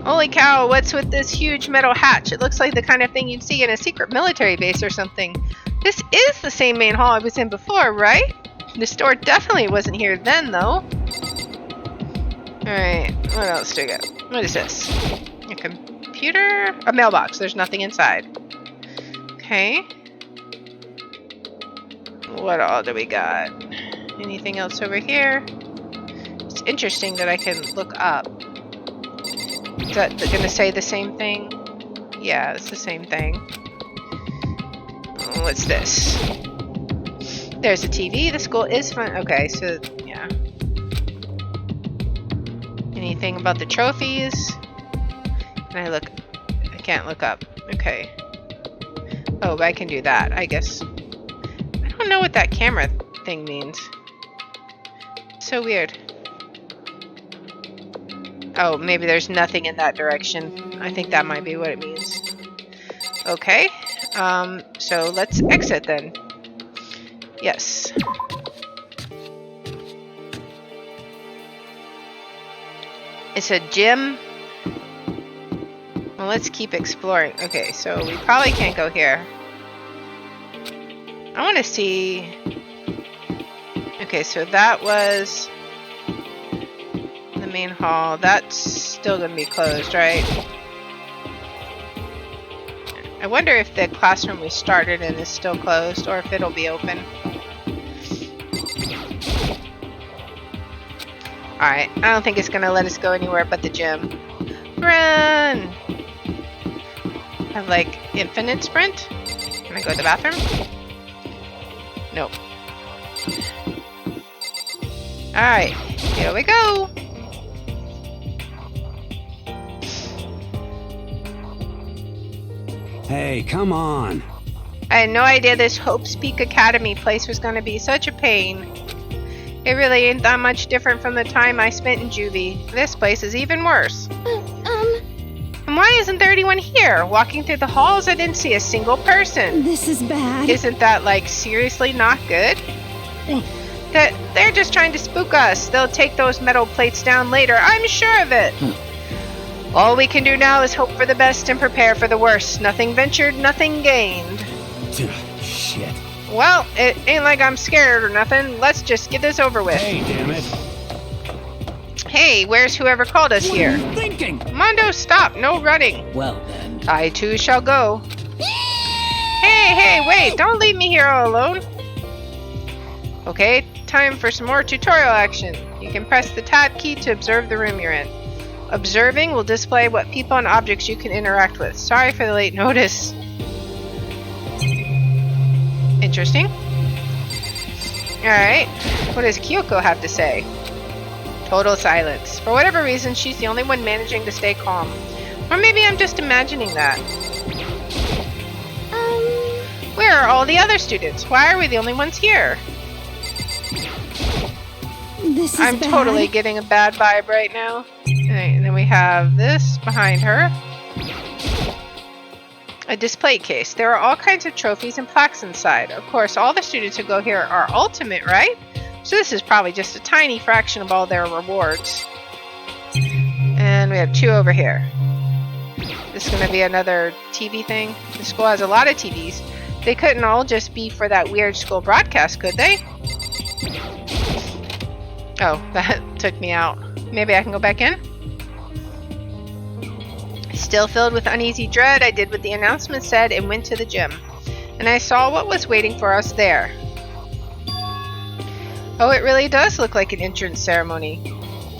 Holy cow, what's with this huge metal hatch? It looks like the kind of thing you'd see in a secret military base or something. This is the same main hall I was in before, right? The store definitely wasn't here then, though. Alright, what else do we got? What is this? A computer? A mailbox. There's nothing inside. Okay. What all do we got? Anything else over here? It's interesting that I can look up. Is that gonna say the same thing? Yeah, it's the same thing. What's this? There's a TV. The school is fun. Okay, so yeah. Anything about the trophies? Can I look? I can't look up. Okay. Oh, but I can do that, I guess. I don't know what that camera thing means. So weird. Oh, maybe there's nothing in that direction. I think that might be what it means. Okay. So let's exit then. Yes. It's a gym. Well, let's keep exploring. Okay, so we probably can't go here. I want to see... Okay, so that was the main hall. That's still going to be closed, right? I wonder if the classroom we started in is still closed or if it'll be open. Alright, I don't think it's going to let us go anywhere but the gym. Run! Have like infinite sprint? Can I go to the bathroom? Nope. Alright, here we go! Hey, come on. I had no idea this Hope's Peak Academy place was going to be such a pain. It really ain't that much different from the time I spent in juvie. This place is even worse. And why isn't there anyone here? Walking through the halls, I didn't see a single person. This is bad. Isn't that, like, seriously not good? They're just trying to spook us. They'll take those metal plates down later. I'm sure of it. All we can do now is hope for the best and prepare for the worst. Nothing ventured, nothing gained. Shit. Well, it ain't like I'm scared or nothing. Let's just get this over with. Hey, damn it. Hey, where's whoever called us here? What are you thinking? Mondo, stop. No running. Well then. I too shall go. Hey, wait. Don't leave me here all alone. Okay, time for some more tutorial action. You can press the tab key to observe the room you're in. Observing will display what people and objects you can interact with. Sorry for the late notice. Interesting. Alright, what does Kyoko have to say? Total silence. For whatever reason, she's the only one managing to stay calm. Or maybe I'm just imagining that. Where are all the other students? Why are we the only ones here? This is I'm bad. totally getting a bad vibe right now. Alright, and then we have this behind her. A display case. There are all kinds of trophies and plaques inside. Of course, all the students who go here are ultimate, right? So this is probably just a tiny fraction of all their rewards. And we have two over here. This is going to be another TV thing. The school has a lot of TVs. They couldn't all just be for that weird school broadcast, could they? Oh, that took me out. Maybe I can go back in? Still filled with uneasy dread, I did what the announcement said and went to the gym. And I saw what was waiting for us there. Oh, it really does look like an entrance ceremony.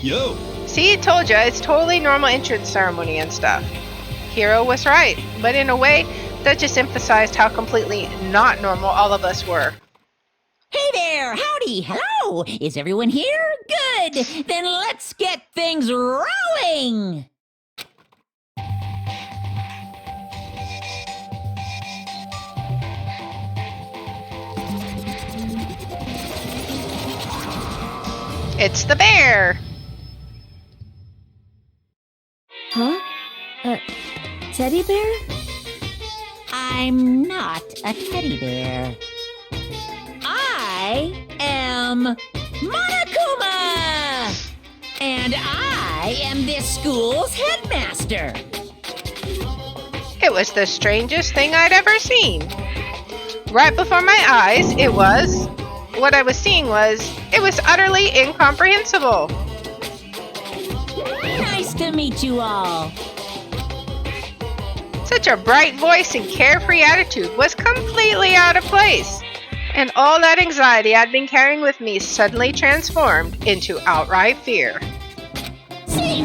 Yo! See, told ya, it's totally normal entrance ceremony and stuff. Hiro was right, but in a way, that just emphasized how completely not normal all of us were. Hey there, howdy, hello. Is everyone here? Good. Then let's get things rolling. It's the bear! Huh? Teddy bear? I'm not a teddy bear. I am Monokuma! And I am this school's headmaster. It was the strangest thing I'd ever seen. right before my eyes, it was utterly incomprehensible. Nice to meet you all. Such a bright voice and carefree attitude was completely out of place, and all that anxiety I'd been carrying with me suddenly transformed into outright fear. Say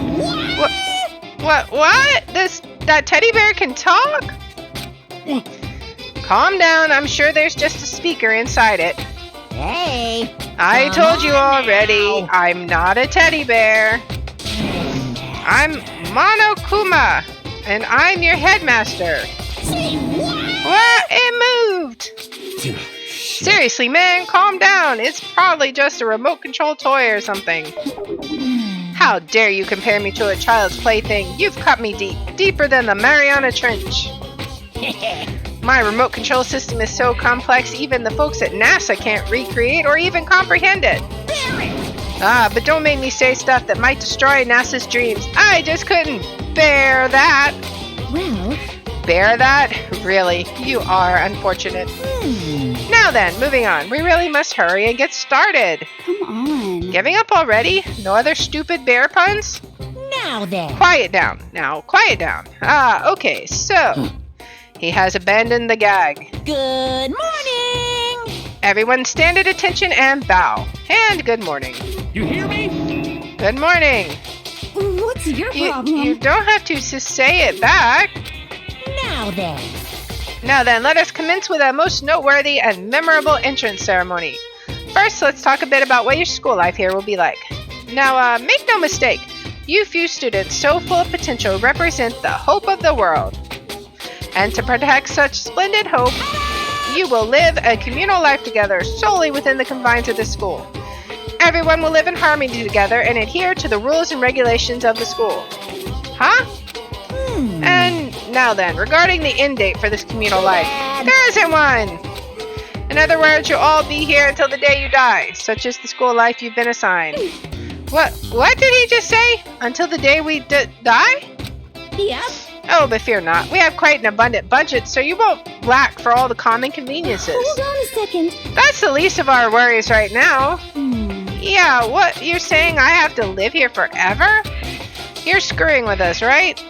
what? What? That teddy bear can talk? Calm down, I'm sure there's just a speaker inside it. Hey. I told you on already, now. I'm not a teddy bear. I'm Monokuma, and I'm your headmaster. Say what? What? It moved! Seriously, man, calm down. It's probably just a remote control toy or something. How dare you compare me to a child's plaything? You've cut me deep, deeper than the Mariana Trench. My remote control system is so complex, even the folks at NASA can't recreate or even comprehend it. But don't make me say stuff that might destroy NASA's dreams. I just couldn't bear that. Well, Bear that? Really? You are unfortunate. Now then, moving on. We really must hurry and get started. Come on. Giving up already? No other stupid bear puns? Now then. Quiet down. Now, quiet down. Okay, so... He has abandoned the gag. Good morning. Everyone stand at attention and bow. And good morning. You hear me? Good morning. What's your problem? You don't have to say it back. Now then. Now then, let us commence with a most noteworthy and memorable entrance ceremony. First, let's talk a bit about what your school life here will be like. Now, make no mistake, you few students so full of potential represent the hope of the world. And to protect such splendid hope, you will live a communal life together solely within the confines of the school. Everyone will live in harmony together and adhere to the rules and regulations of the school. Huh? And now then, regarding the end date for this communal life, there isn't one. In other words, you'll all be here until the day you die, such is the school life you've been assigned. What did he just say? Until the day we die? Yep. Oh, but fear not. We have quite an abundant budget, so you won't lack for all the common conveniences. hold on a second. That's the least of our worries right now. Yeah, what? You're saying I have to live here forever? You're screwing with us, right?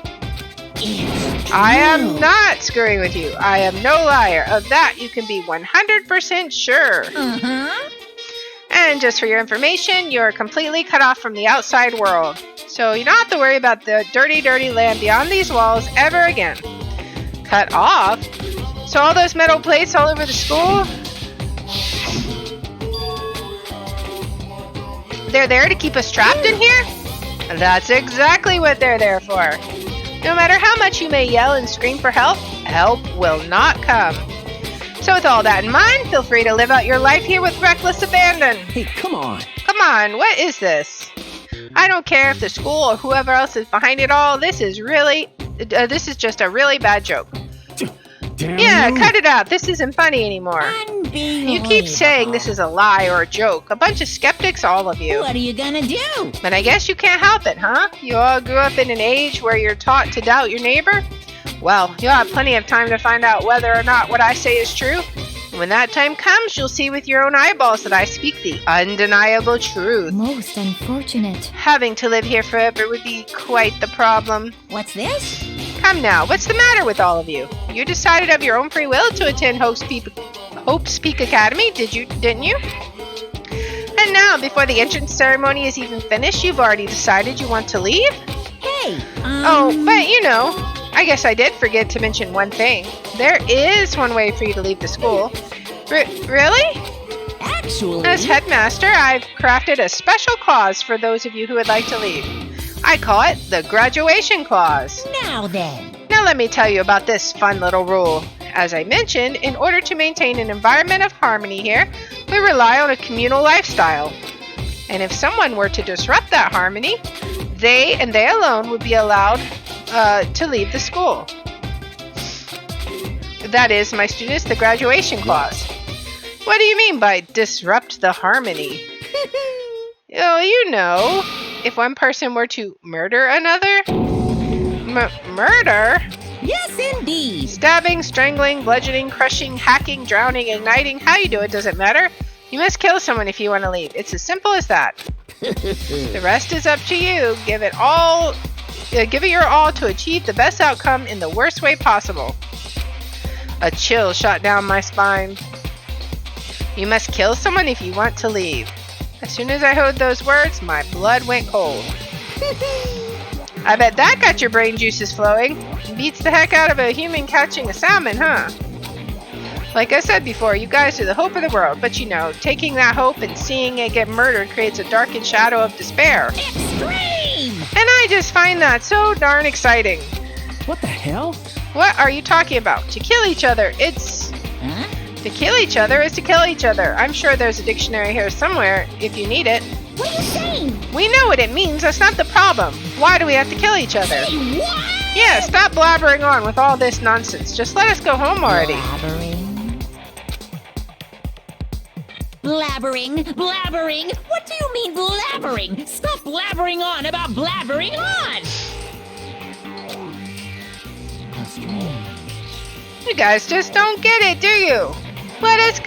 I am not screwing with you. I am no liar. Of that, you can be 100% sure. And just for your information, you're completely cut off from the outside world. So you don't have to worry about the dirty, dirty land beyond these walls ever again. Cut off? So all those metal plates all over the school? They're there to keep us trapped in here? That's exactly what they're there for. No matter how much you may yell and scream for help, help will not come. So with all that in mind, feel free to live out your life here with reckless abandon. Hey, come on. Come on, what is this? I don't care if the school or whoever else is behind it all, this is just a really bad joke. Damn Yeah, you. cut it out. This isn't funny anymore. You keep saying this is a lie or a joke. A bunch of skeptics, all of you. What are you gonna do? But I guess you can't help it, huh? You all grew up in an age where you're taught to doubt your neighbor? Well, you'll have plenty of time to find out whether or not what I say is true. And when that time comes, you'll see with your own eyeballs that I speak the undeniable truth. Most unfortunate. Having to live here forever would be quite the problem. What's this? Come now, what's the matter with all of you? You decided of your own free will to attend Hope's Peak Academy, didn't you? And now, before the entrance ceremony is even finished, you've already decided you want to leave? Hey, Oh, but you know, I guess I did forget to mention one thing. There is one way for you to leave the school. Really? Actually... As headmaster, I've crafted a special clause for those of you who would like to leave. I call it the graduation clause. Now then. Now let me tell you about this fun little rule. As I mentioned, in order to maintain an environment of harmony here, we rely on a communal lifestyle. And if someone were to disrupt that harmony, they and they alone would be allowed to leave the school. That is, my students, the graduation clause. What do you mean by disrupt the harmony? Oh, you know, if one person were to murder another? Murder? Yes, indeed. Stabbing, strangling, bludgeoning, crushing, hacking, drowning, igniting, how you do it doesn't matter. You must kill someone if you want to leave. It's as simple as that. The rest is up to you. Give it your all to achieve the best outcome in the worst way possible. A chill shot down my spine. You must kill someone if you want to leave. As soon as I heard those words, my blood went cold. I bet that got your brain juices flowing. Beats the heck out of a human catching a salmon, huh? Like I said before, you guys are the hope of the world, but you know, taking that hope and seeing it get murdered creates a darkened shadow of despair. Extreme! And I just find that so darn exciting. What the hell? What are you talking about? To kill each other, it's... Huh? To kill each other is to kill each other. I'm sure there's a dictionary here somewhere, if you need it. What are you saying? We know what it means, that's not the problem. Why do we have to kill each other? Hey, what? Yeah, stop blabbering on with all this nonsense. Just let us go home already. Blabbering? What do you mean blabbering? Stop blabbering on about blabbering on! You guys just don't get it, do you? Let us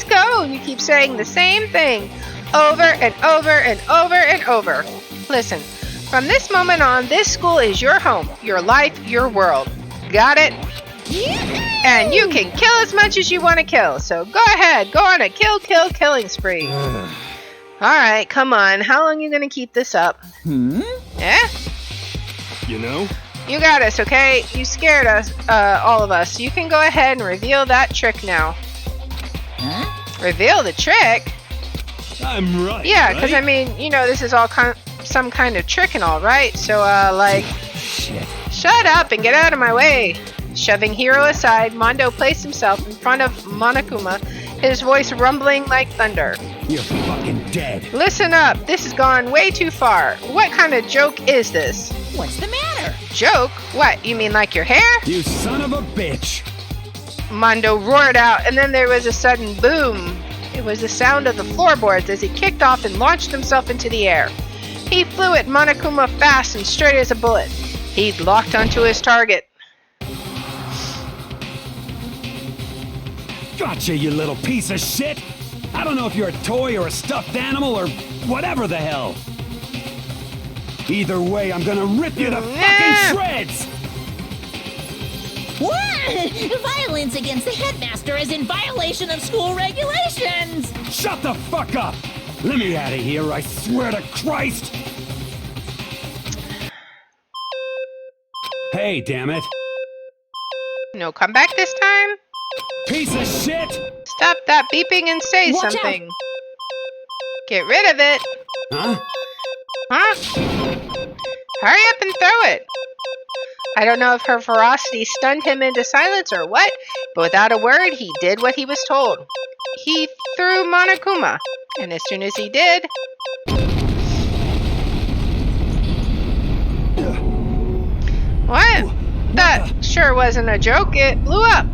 go. You keep saying the same thing over and over and over and over. Listen, from this moment on, this school is your home, your life, your world. Got it? And you can kill as much as you want to kill, so go ahead, go on a killing spree. Alright, come on, how long are you gonna keep this up? Eh? You know? You got us, okay? You scared us, all of us. You can go ahead and reveal that trick now. Huh? Reveal the trick? I'm right. Yeah, because right? I mean, you know, this is all some kind of trick and all, right? So, like... Shit. Shut up and get out of my way! Shoving Hiro aside, Mondo placed himself in front of Monokuma, his voice rumbling like thunder. You're fucking dead. Listen up, this has gone way too far. What kind of joke is this? What's the matter? Joke? What, you mean like your hair? You son of a bitch. Mondo roared out, and then there was a sudden boom. It was the sound of the floorboards as he kicked off and launched himself into the air. He flew at Monokuma fast and straight as a bullet. He'd locked onto his target. Gotcha, you little piece of shit. I don't know if you're a toy or a stuffed animal or whatever the hell. Either way, I'm gonna rip you to fucking shreds! What? Violence against the headmaster is in violation of school regulations! Shut the fuck up! Let me out of here, I swear to Christ! Hey, damn it. No comeback this time? Piece of shit! Stop that beeping and say Watch something. Get rid of it. Huh? Huh? Hurry up and throw it. I don't know if her ferocity stunned him into silence or what, but without a word, he did what he was told. He threw Monokuma, and as soon as he did... What? That sure wasn't a joke. It blew up.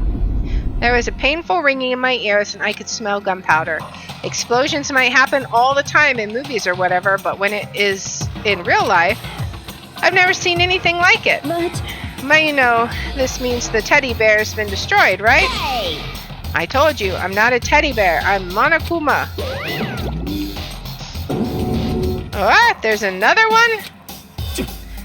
There was a painful ringing in my ears, and I could smell gunpowder. Explosions might happen all the time in movies or whatever, but when it is in real life, I've never seen anything like it. But you know, this means the teddy bear's been destroyed, right? Hey! I told you, I'm not a teddy bear. I'm Monokuma. What? There's another one?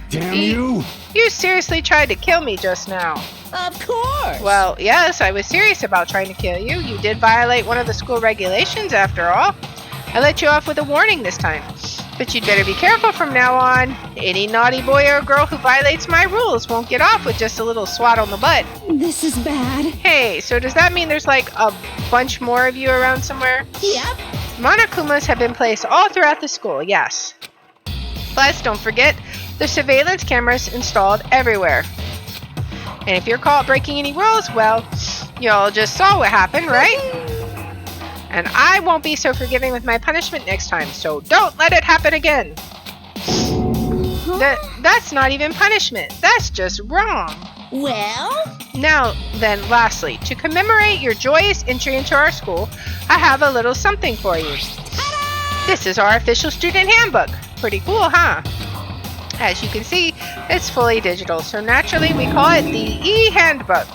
Damn you! You seriously tried to kill me just now. Of course! Well, yes, I was serious about trying to kill you. You did violate one of the school regulations, after all. I let you off with a warning this time. But you'd better be careful from now on. Any naughty boy or girl who violates my rules won't get off with just a little swat on the butt. This is bad. Hey, so does that mean there's like a bunch more of you around somewhere? Yep. Monokumas have been placed all throughout the school, yes. Plus, don't forget, the surveillance cameras installed everywhere. And if you're caught breaking any rules, well, y'all just saw what happened, right? And I won't be so forgiving with my punishment next time, so don't let it happen again. That's not even punishment. That's just wrong. Well? Now, then, lastly, to commemorate your joyous entry into our school, I have a little something for you. This is our official student handbook. Pretty cool, huh? As you can see, it's fully digital, so naturally we call it the e-handbook.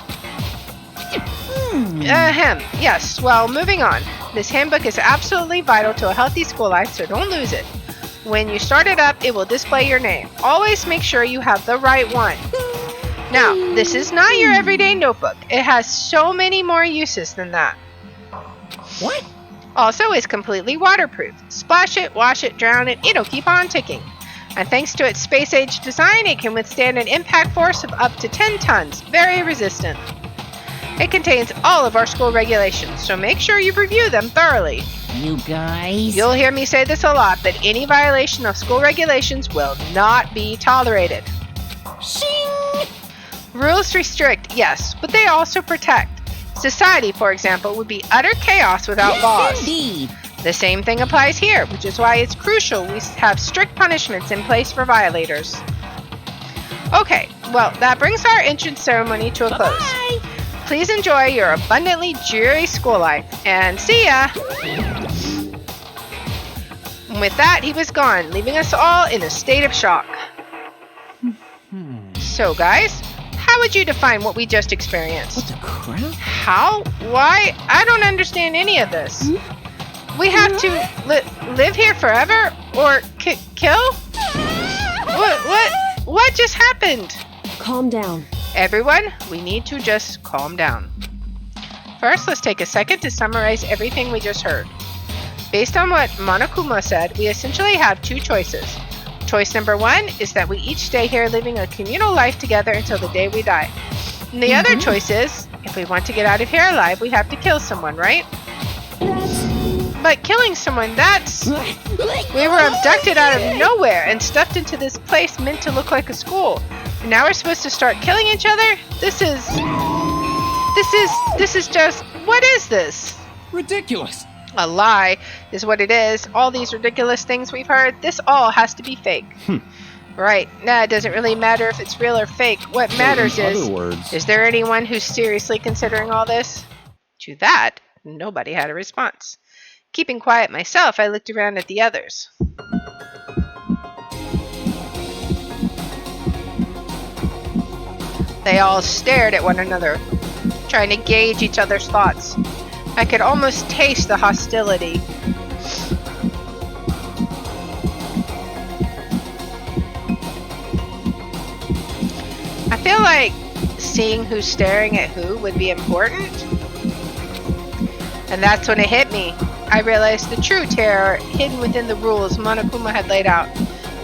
Yes, well, moving on. This handbook is absolutely vital to a healthy school life, so don't lose it. When you start it up, it will display your name. Always make sure you have the right one. Now, this is not your everyday notebook. It has so many more uses than that. What? Also, it's completely waterproof. Splash it, wash it, drown it, it'll keep on ticking. And thanks to its space-age design, it can withstand an impact force of up to 10 tons. Very resistant. It contains all of our school regulations, so make sure you review them thoroughly. You guys... You'll hear me say this a lot, but any violation of school regulations will not be tolerated. Shing! Rules restrict, yes, but they also protect. Society, for example, would be utter chaos without laws. Indeed. The same thing applies here, which is why it's crucial we have strict punishments in place for violators. Okay, well, that brings our entrance ceremony to a close. Bye-bye. Please enjoy your abundantly dreary school life, and see ya! And with that, he was gone, leaving us all in a state of shock. So, guys, how would you define what we just experienced? What the crap? How? Why? I don't understand any of this. We have to live here forever? Or kill? What just happened? Calm down. Everyone, we need to just calm down. First, let's take a second to summarize everything we just heard. Based on what Monokuma said, we essentially have two choices. Choice number one is that we each stay here living a communal life together until the day we die. And the other choice is, if we want to get out of here alive, we have to kill someone, right? But killing someone, that's... We were abducted out of nowhere and stuffed into this place meant to look like a school. And now we're supposed to start killing each other? This is just... What is this? Ridiculous. A lie is what it is. All these ridiculous things we've heard, this all has to be fake. Right. Nah, it doesn't really matter if it's real or fake. What matters is there anyone who's seriously considering all this? To that, nobody had a response. Keeping quiet myself, I looked around at the others. They all stared at one another, trying to gauge each other's thoughts. I could almost taste the hostility. I feel like seeing who's staring at who would be important. And that's when it hit me. I realized the true terror hidden within the rules Monokuma had laid out.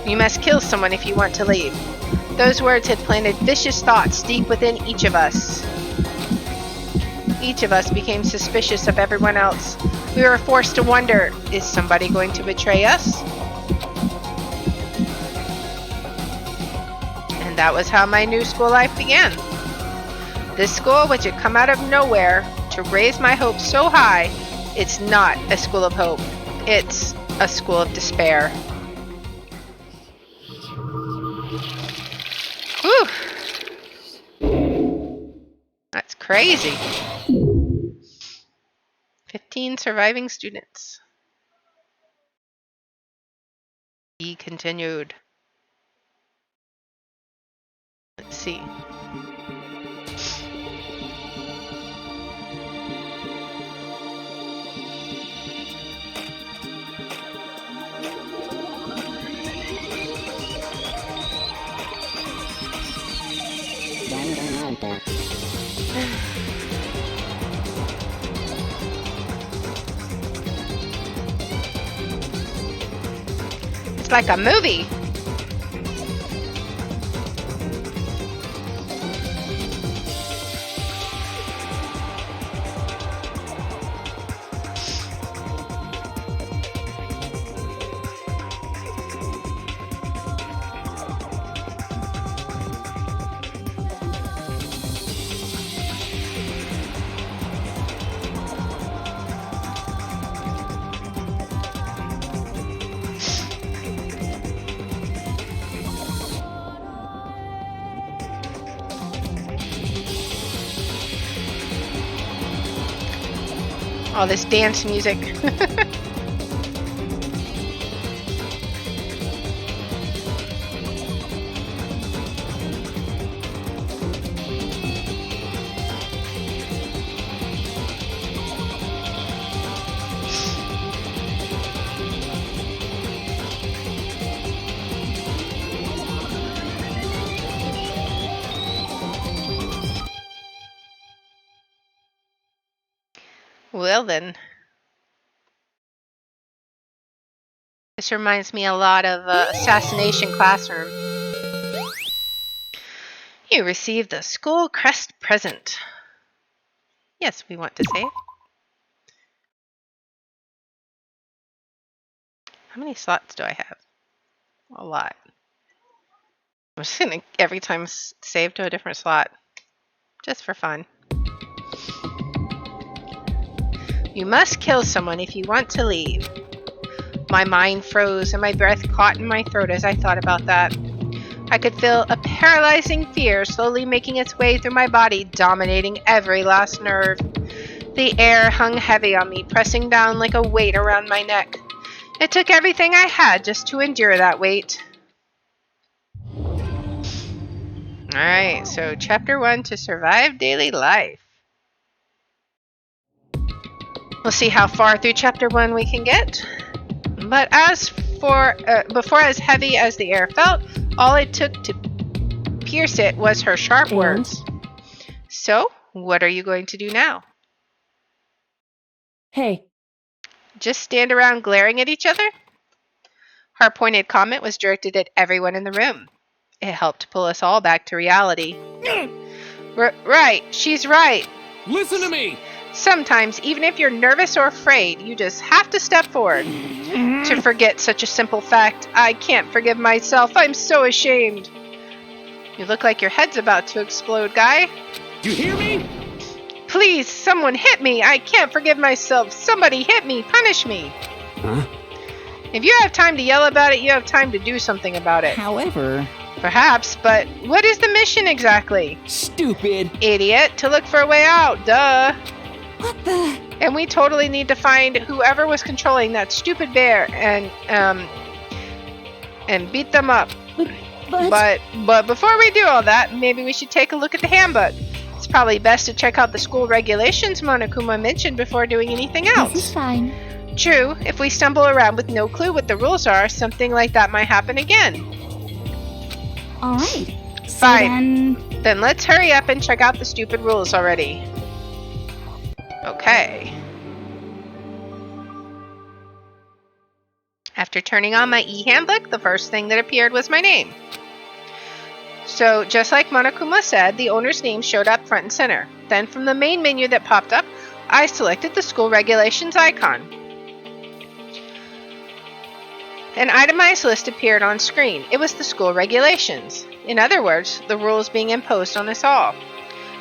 You must kill someone if you want to leave. Those words had planted vicious thoughts deep within each of us. Each of us became suspicious of everyone else. We were forced to wonder, is somebody going to betray us? And that was how my new school life began. This school, which had come out of nowhere to raise my hopes so high, it's not a school of hope. It's a school of despair. Whew. That's crazy. 15 surviving students. He continued. Let's see. Danganronpa. It's like a movie. All this dance music. Well then. This reminds me a lot of Assassination Classroom. You received the school crest present. Yes, we want to save. How many slots do I have? A lot. I'm just gonna every time save to a different slot. Just for fun. You must kill someone if you want to leave. My mind froze and my breath caught in my throat as I thought about that. I could feel a paralyzing fear slowly making its way through my body, dominating every last nerve. The air hung heavy on me, pressing down like a weight around my neck. It took everything I had just to endure that weight. Alright, so Chapter 1 to survive daily life. We'll see how far through Chapter 1 we can get. But as for, before as heavy as the air felt, all it took to pierce it was her sharp words. So, what are you going to do now? Hey. Just stand around glaring at each other? Her pointed comment was directed at everyone in the room. It helped pull us all back to reality. Right, she's right. Listen to me! Sometimes, even if you're nervous or afraid, you just have to step forward. To forget such a simple fact, I can't forgive myself. I'm so ashamed. You look like your head's about to explode, guy. You hear me? Please, someone hit me. I can't forgive myself. Somebody hit me. Punish me. Huh? If you have time to yell about it, you have time to do something about it. However... Perhaps, but what is the mission exactly? Stupid. Idiot. To look for a way out. Duh. What the? And we totally need to find whoever was controlling that stupid bear and beat them up. But before we do all that, maybe we should take a look at the handbook. It's probably best to check out the school regulations Monokuma mentioned before doing anything else. This is fine. True, if we stumble around with no clue what the rules are, something like that might happen again. Alright. Fine. Then let's hurry up and check out the stupid rules already. Okay. After turning on my e-handbook, the first thing that appeared was my name. So, just like Monokuma said, the owner's name showed up front and center. Then from the main menu that popped up, I selected the school regulations icon. An itemized list appeared on screen. It was the school regulations. In other words, the rules being imposed on us all.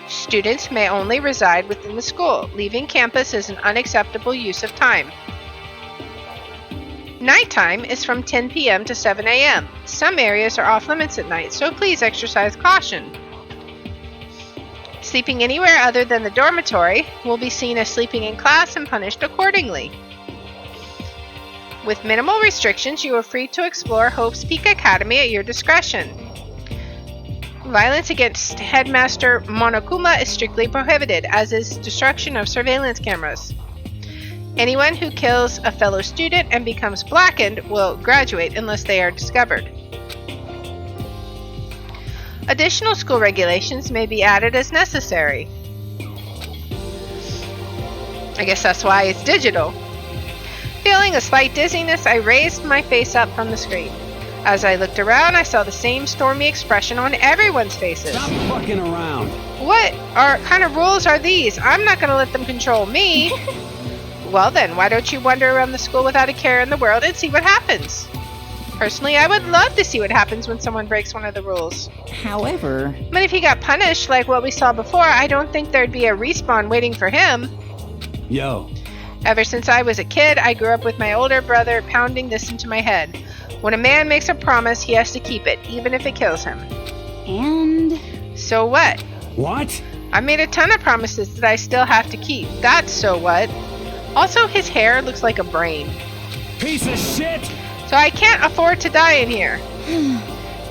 Students may only reside within the school. Leaving campus is an unacceptable use of time. Nighttime is from 10 p.m. to 7 a.m. Some areas are off limits at night, so please exercise caution. Sleeping anywhere other than the dormitory will be seen as sleeping in class and punished accordingly. With minimal restrictions, you are free to explore Hope's Peak Academy at your discretion. Violence against Headmaster Monokuma is strictly prohibited, as is destruction of surveillance cameras. Anyone who kills a fellow student and becomes blackened will graduate unless they are discovered. Additional school regulations may be added as necessary. I guess that's why it's digital. Feeling a slight dizziness, I raised my face up from the screen. As I looked around, I saw the same stormy expression on everyone's faces. Stop fucking around. What kind of rules are these? I'm not going to let them control me. Well then, why don't you wander around the school without a care in the world and see what happens? Personally, I would love to see what happens when someone breaks one of the rules. However... But if he got punished like what we saw before, I don't think there'd be a respawn waiting for him. Yo. Ever since I was a kid, I grew up with my older brother pounding this into my head. When a man makes a promise, he has to keep it, even if it kills him. And? So what? What? I made a ton of promises that I still have to keep. That's so what? Also, his hair looks like a brain. Piece of shit! So I can't afford to die in here.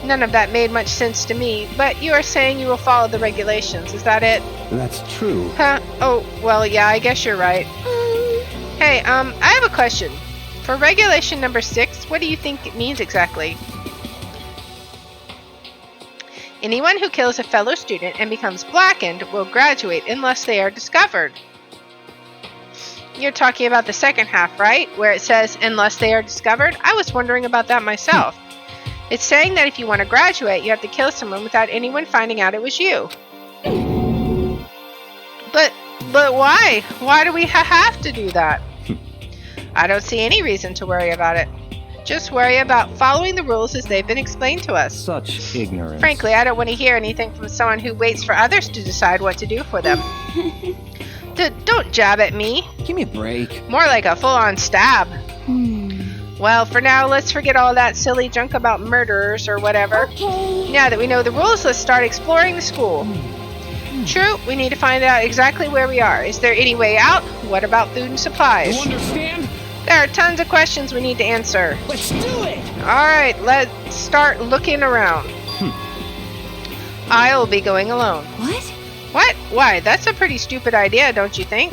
None of that made much sense to me, but you are saying you will follow the regulations, is that it? That's true. Huh? Oh, well, yeah, I guess you're right. Hey, I have a question. For regulation number 6, what do you think it means exactly? Anyone who kills a fellow student and becomes blackened will graduate unless they are discovered. You're talking about the second half, right? Where it says, unless they are discovered? I was wondering about that myself. It's saying that if you want to graduate, you have to kill someone without anyone finding out it was you. But why? Why do we have to do that? I don't see any reason to worry about it. Just worry about following the rules as they've been explained to us. Such ignorance. Frankly, I don't want to hear anything from someone who waits for others to decide what to do for them. Don't jab at me. Give me a break. More like a full-on stab. Well, for now, let's forget all that silly junk about murderers or whatever. Okay. Now that we know the rules, let's start exploring the school. True, we need to find out exactly where we are. Is there any way out? What about food and supplies? You understand? There are tons of questions we need to answer. Let's do it! Alright, let's start looking around. I'll be going alone. What? What? Why? That's a pretty stupid idea, don't you think?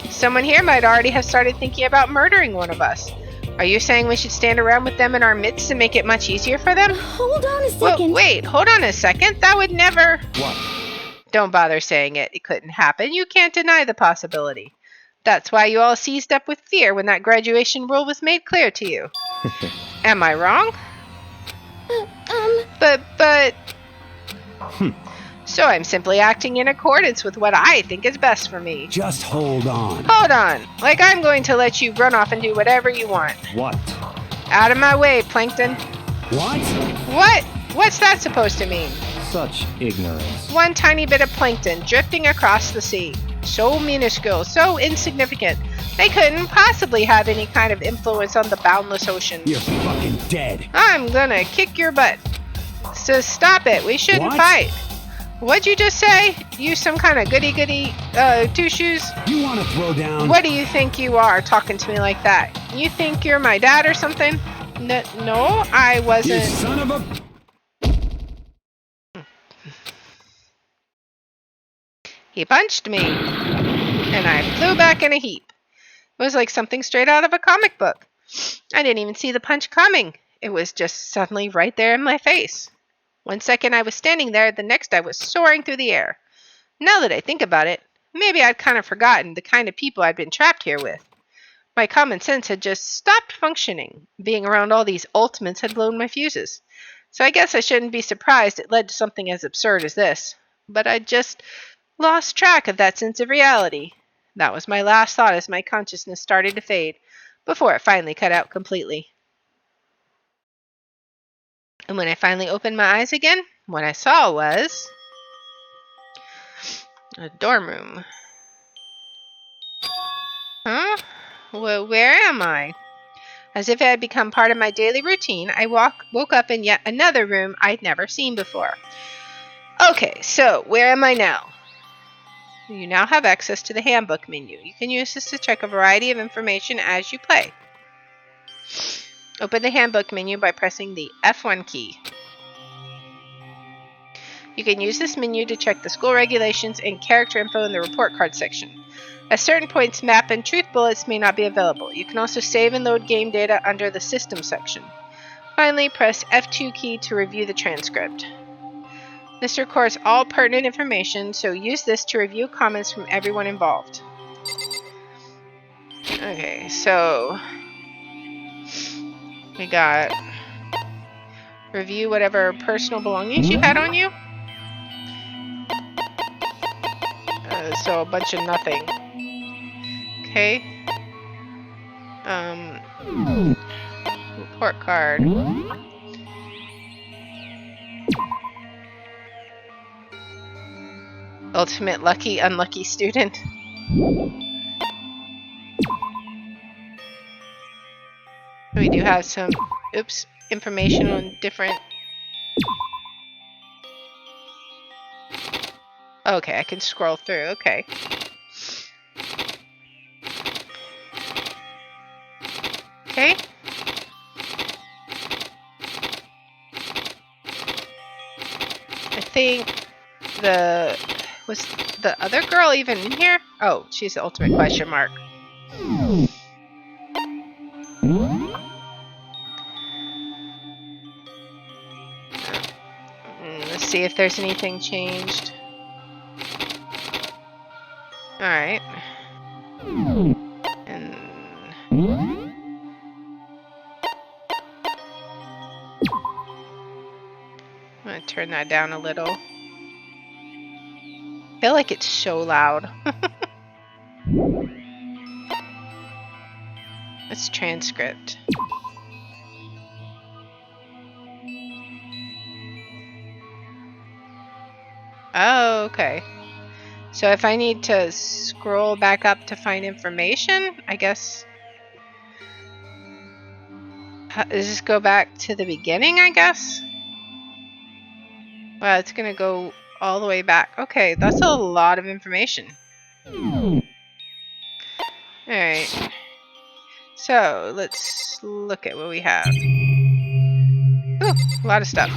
Someone here might already have started thinking about murdering one of us. Are you saying we should stand around with them in our midst and make it much easier for them? Hold on a Well, second. wait, hold on a second. That would never... What? Don't bother saying it. It couldn't happen. You can't deny the possibility. That's why you all seized up with fear when that graduation rule was made clear to you. Am I wrong? But... So I'm simply acting in accordance with what I think is best for me. Just hold on. Hold on. Like I'm going to let you run off and do whatever you want. What? Out of my way, Plankton. What? What? What's that supposed to mean? Such ignorance. One tiny bit of plankton drifting across the sea. So minuscule, so insignificant. They couldn't possibly have any kind of influence on the boundless ocean. You're fucking dead. I'm gonna kick your butt. So stop it. We shouldn't What? fight. What'd you just say? You some kind of goody-goody, two-shoes? You want to throw down? What do you think you are, talking to me like that? You think you're my dad or something? No, I wasn't. You son of a... He punched me, and I flew back in a heap. It was like something straight out of a comic book. I didn't even see the punch coming. It was just suddenly right there in my face. One second I was standing there, the next I was soaring through the air. Now that I think about it, maybe I'd kind of forgotten the kind of people I'd been trapped here with. My common sense had just stopped functioning. Being around all these ultimates had blown my fuses. So I guess I shouldn't be surprised it led to something as absurd as this. But I just lost track of that sense of reality. That was my last thought as my consciousness started to fade, before it finally cut out completely. And when I finally opened my eyes again, what I saw was a dorm room. Huh? Well, where am I? As if it had become part of my daily routine, I woke up in yet another room I'd never seen before. Okay, so where am I now? You now have access to the handbook menu. You can use this to check a variety of information as you play. Open the handbook menu by pressing the F1 key. You can use this menu to check the school regulations and character info in the report card section. At certain points, map and truth bullets may not be available. You can also save and load game data under the system section. Finally, press F2 key to review the transcript. This records all pertinent information, so use this to review comments from everyone involved. Okay, so we got review whatever personal belongings you had on you. So a bunch of nothing. Okay. Report card. Ultimate lucky, unlucky student. We do have some, information on different... Okay, I can scroll through, okay. Okay. I think was the other girl even in here? Oh, she's the ultimate question mark. Let's see if there's anything changed. Alright. I'm gonna turn that down a little. I feel like it's so loud. It's transcript. Oh, okay. So if I need to scroll back up to find information, I guess... Does this go back to the beginning, I guess? Wow, it's gonna go all the way back. Okay, that's a lot of information. Alright. So, let's look at what we have. Ooh, a lot of stuff.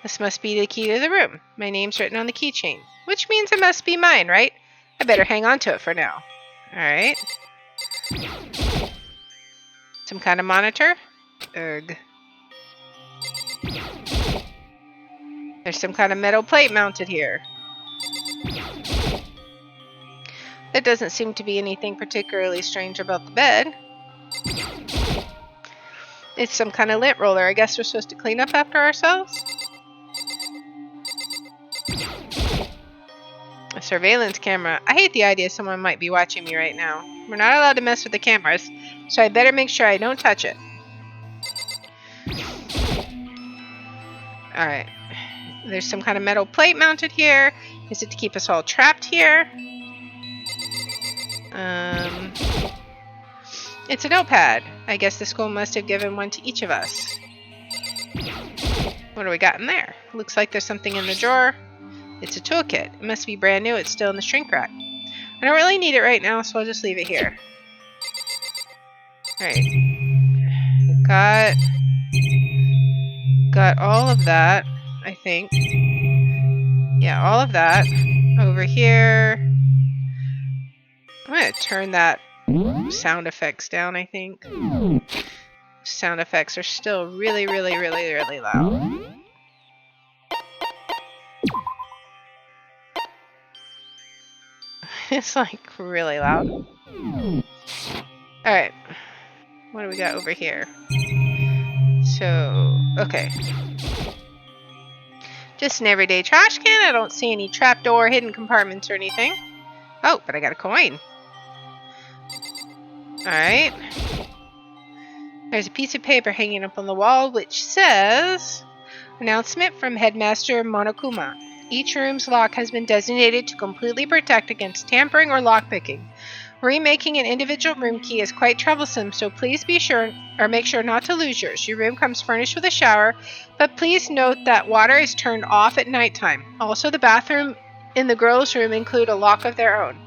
This must be the key to the room. My name's written on the keychain, which means it must be mine, right? I better hang on to it for now. Alright. Some kind of monitor? Ugh. There's some kind of metal plate mounted here. There doesn't seem to be anything particularly strange about the bed. It's some kind of lint roller. I guess we're supposed to clean up after ourselves? A surveillance camera. I hate the idea someone might be watching me right now. We're not allowed to mess with the cameras, so I better make sure I don't touch it. Alright. There's some kind of metal plate mounted here. Is it to keep us all trapped here? It's a notepad. I guess the school must have given one to each of us. What do we got in there? Looks like there's something in the drawer. It's a toolkit. It must be brand new. It's still in the shrink rack. I don't really need it right now, so I'll just leave it here. Alright. Got all of that, I think. Yeah, all of that. Over here. I'm going to turn that sound effects down, I think. Sound effects are still really, really, really, really loud. It's like really loud. Alright. What do we got over here? So, okay. Just an everyday trash can. I don't see any trapdoor, hidden compartments, or anything. Oh, but I got a coin. Alright. There's a piece of paper hanging up on the wall which says, announcement from Headmaster Monokuma. Each room's lock has been designated to completely protect against tampering or lockpicking. Remaking an individual room key is quite troublesome, so please be sure or make sure not to lose yours. Your room comes furnished with a shower, but please note that water is turned off at nighttime. Also, the bathroom in the girls' room include a lock of their own.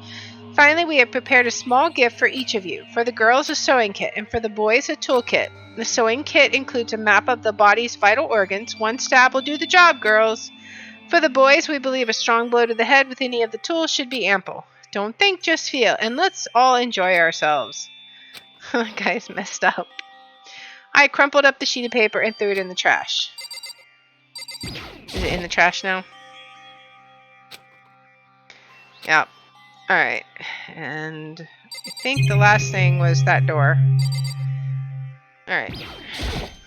Finally, we have prepared a small gift for each of you. For the girls, a sewing kit, and for the boys, a toolkit. The sewing kit includes a map of the body's vital organs. One stab will do the job, girls. For the boys, we believe a strong blow to the head with any of the tools should be ample. Don't think, just feel, and let's all enjoy ourselves. That guy's messed up. I crumpled up the sheet of paper and threw it in the trash. Is it in the trash now? Yep. Alright. And I think the last thing was that door. Alright.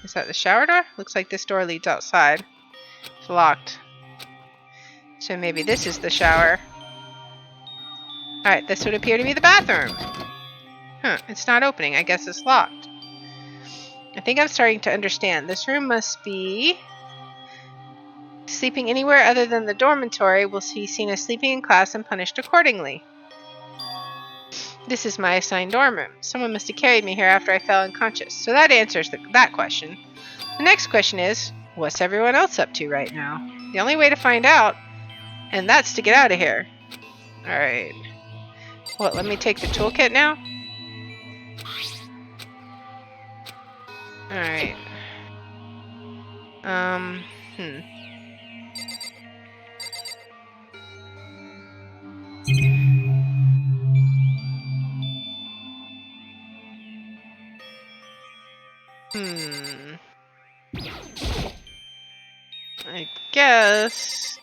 Is that the shower door? Looks like this door leads outside. It's locked. So maybe this is the shower. Alright, this would appear to be the bathroom. Huh, it's not opening. I guess it's locked. I think I'm starting to understand. This room must be... Sleeping anywhere other than the dormitory will be seen as sleeping in class and punished accordingly. This is my assigned dorm room. Someone must have carried me here after I fell unconscious. So that answers that question. The next question is, what's everyone else up to right now? The only way to find out, and that's to get out of here. Alright. What, let me take the toolkit now? Alright. I guess...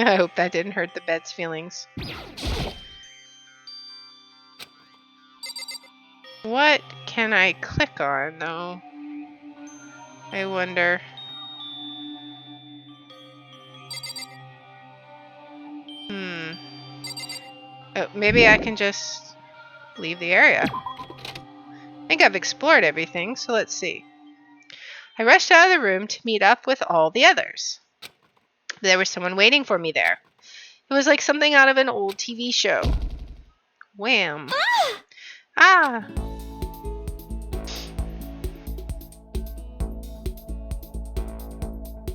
I hope that didn't hurt the bed's feelings. What can I click on, though? I wonder. Oh, maybe I can just leave the area. I think I've explored everything, so let's see. I rushed out of the room to meet up with all the others. There was someone waiting for me there. It was like something out of an old TV show. Wham. Ah!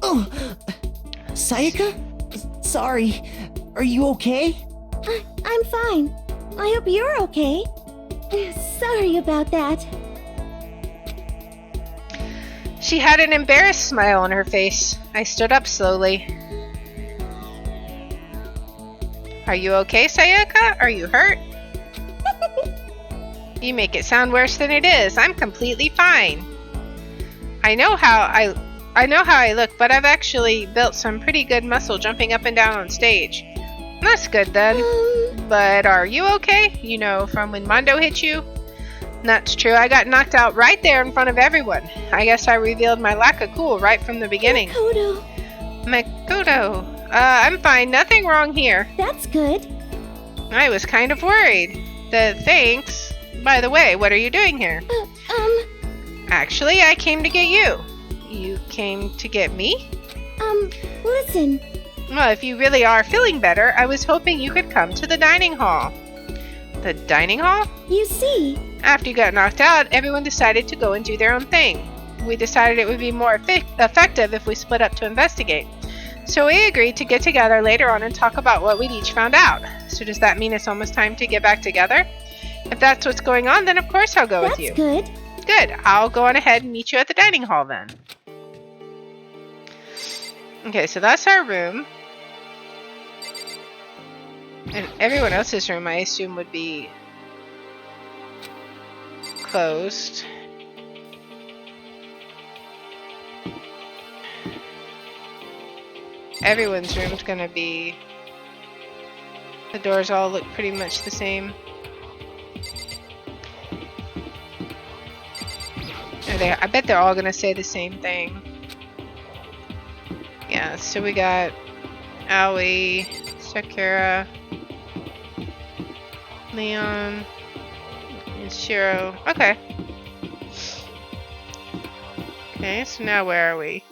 Oh, Sayaka? Sorry. Are you okay? I'm fine. I hope you're okay. Sorry about that. She had an embarrassed smile on her face. I stood up slowly. Are you okay, Sayaka? Are you hurt? You make it sound worse than it is. I'm completely fine. I know how I look, but I've actually built some pretty good muscle jumping up and down on stage. That's good then. But are you okay? You know, from when Mondo hit you? That's true. I got knocked out right there in front of everyone. I guess I revealed my lack of cool right from the beginning. Makoto. I'm fine. Nothing wrong here. That's good. I was kind of worried. Thanks. By the way, what are you doing here? Actually, I came to get you. You came to get me? Listen. Well, if you really are feeling better, I was hoping you could come to the dining hall. The dining hall? You see. After you got knocked out, everyone decided to go and do their own thing. We decided it would be more effective if we split up to investigate. So we agreed to get together later on and talk about what we'd each found out. So does that mean it's almost time to get back together? If that's what's going on, then of course I'll go with you. That's good. Good. I'll go on ahead and meet you at the dining hall then. Okay, so that's our room. And everyone else's room, I assume, would be closed. Everyone's room's gonna be... The doors all look pretty much the same. I bet they're all gonna say the same thing. Yeah, so we got Aoi, Sakura, Leon, and Shiro. Okay. Okay, so now where are we?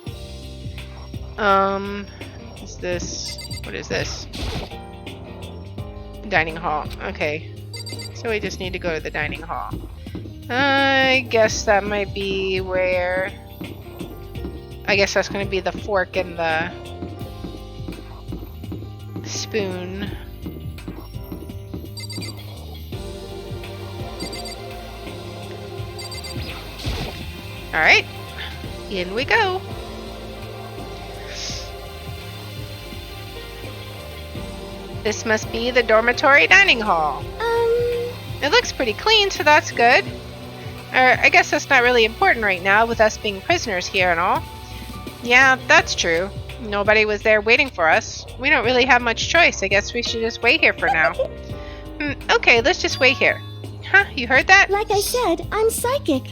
Is this... What is this? Dining hall. Okay. So we just need to go to the dining hall. I guess that might be where... I guess that's going to be the fork and the spoon. Alright. In we go. This must be the dormitory dining hall. It looks pretty clean, so that's good. I guess that's not really important right now with us being prisoners here and all. Yeah, that's true. Nobody was there waiting for us. We don't really have much choice. I guess we should just wait here for now. Okay, let's just wait here. Huh, you heard that? Like I said, I'm psychic.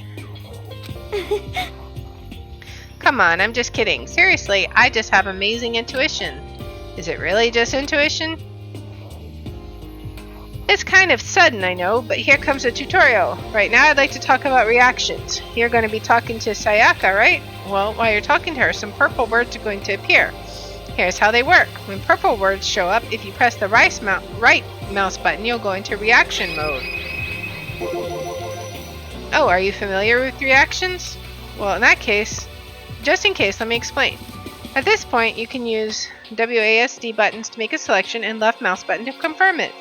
Come on, I'm just kidding. Seriously, I just have amazing intuition. Is it really just intuition? It's kind of sudden, I know, but here comes a tutorial. Right now I'd like to talk about reactions. You're going to be talking to Sayaka, right? Well, while you're talking to her, some purple words are going to appear. Here's how they work. When purple words show up, if you press the right mouse button, you'll go into reaction mode. Oh, are you familiar with reactions? Well, in that case, just in case, let me explain. At this point, you can use WASD buttons to make a selection and left mouse button to confirm it.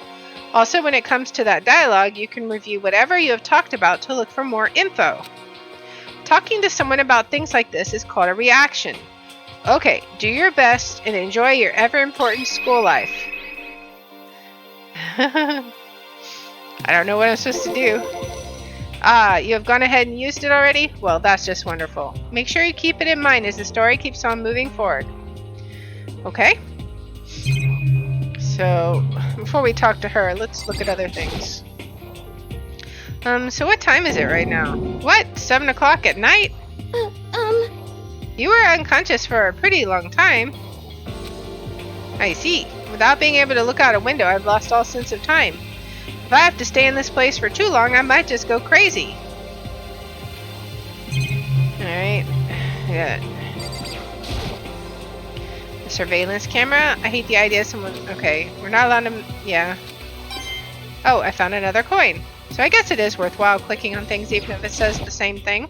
Also, when it comes to that dialogue, you can review whatever you have talked about to look for more info. Talking to someone about things like this is called a reaction. Okay, do your best and enjoy your ever-important school life. I don't know what I'm supposed to do. Ah, you have gone ahead and used it already? Well, that's just wonderful. Make sure you keep it in mind as the story keeps on moving forward. Okay? So, before we talk to her, let's look at other things. So what time is it right now? What? 7 o'clock at night? You were unconscious for a pretty long time. I see. Without being able to look out a window, I've lost all sense of time. If I have to stay in this place for too long, I might just go crazy. Alright. Yeah. The surveillance camera? I hate the idea of someone... Okay. We're not allowed to... Yeah. Oh, I found another coin. So I guess it is worthwhile clicking on things even if it says the same thing.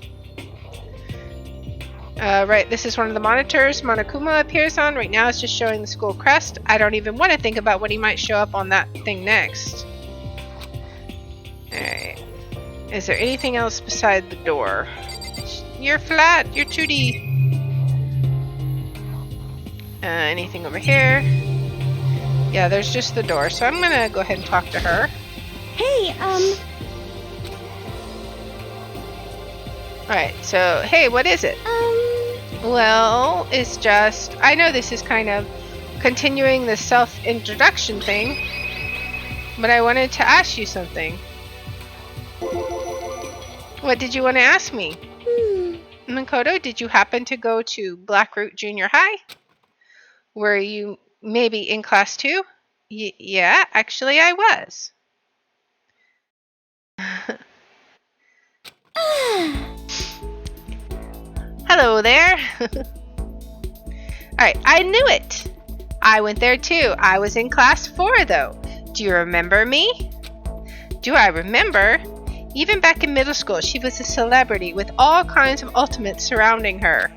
Right, this is one of the monitors Monokuma appears on. Right now it's just showing the school crest. I don't even want to think about what he might show up on that thing next. Alright. Is there anything else beside the door? You're flat. You're 2D. Anything over here? Yeah, there's just the door. So I'm gonna go ahead and talk to her. Hey, Alright, so, hey, what is it? Well, it's just... I know this is kind of continuing the self-introduction thing, but I wanted to ask you something. What did you want to ask me? Makoto, did you happen to go to Blackroot Junior High? Were you maybe in class 2? Yeah, actually I was. Hello there. Alright, I knew it. I went there too. I was in class 4 though. Do you remember me? Do I remember? Even back in middle school, she was a celebrity with all kinds of ultimates surrounding her.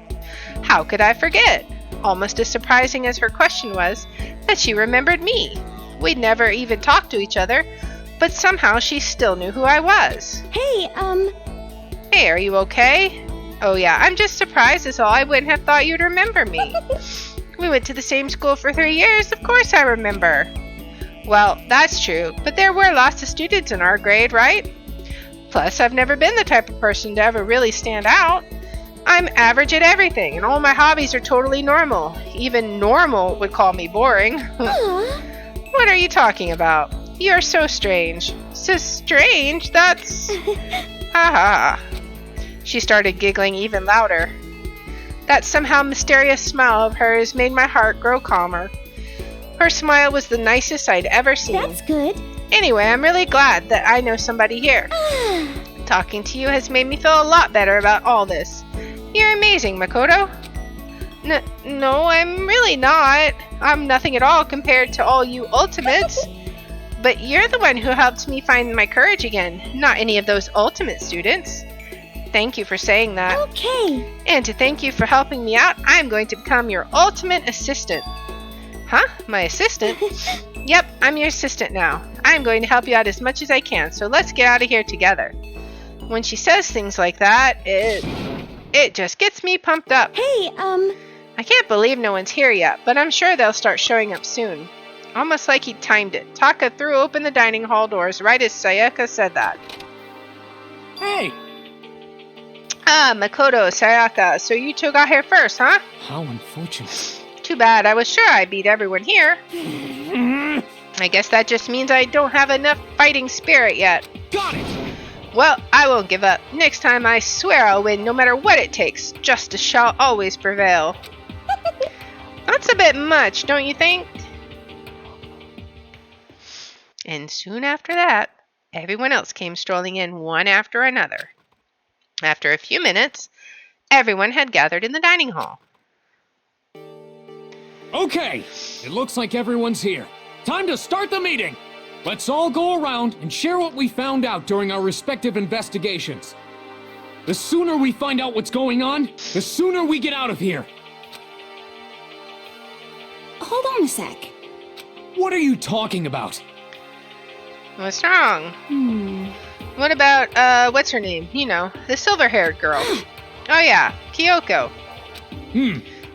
How could I forget? Almost as surprising as her question was, that she remembered me. We'd never even talked to each other, but somehow she still knew who I was. Hey, Hey, are you okay? Oh yeah, I'm just surprised is all. I wouldn't have thought you'd remember me. We went to the same school for 3 years, of course I remember. Well, that's true, but there were lots of students in our grade, right? Plus, I've never been the type of person to ever really stand out. I'm average at everything, and all my hobbies are totally normal. Even normal would call me boring. What are you talking about? You're so strange. So strange, that's... Ha ha. She started giggling even louder. That somehow mysterious smile of hers made my heart grow calmer. Her smile was the nicest I'd ever seen. That's good. Anyway, I'm really glad that I know somebody here. Talking to you has made me feel a lot better about all this. You're amazing, Makoto. No, I'm really not. I'm nothing at all compared to all you ultimates. But you're the one who helped me find my courage again, not any of those ultimate students. Thank you for saying that. Okay. And to thank you for helping me out, I'm going to become your ultimate assistant. Huh? My assistant? Yep, I'm your assistant now. I'm going to help you out as much as I can, so let's get out of here together. When she says things like that, it just gets me pumped up. Hey, I can't believe no one's here yet, but I'm sure they'll start showing up soon. Almost like he timed it. Taka threw open the dining hall doors right as Sayaka said that. Hey! Ah, Makoto, Sayaka, so you two got here first, huh? How unfortunate. Too bad, I was sure I beat everyone here. I guess that just means I don't have enough fighting spirit yet. Got it! Well, I won't give up. Next time I swear I'll win no matter what it takes. Justice shall always prevail. That's a bit much, don't you think? And soon after that, everyone else came strolling in one after another. After a few minutes, everyone had gathered in the dining hall. Okay, it looks like everyone's here. Time to start the meeting! Let's all go around and share what we found out during our respective investigations. The sooner we find out what's going on, the sooner we get out of here. Hold on a sec. What are you talking about? What's wrong? What about, what's her name? You know, the silver-haired girl. Oh yeah, Kyoko.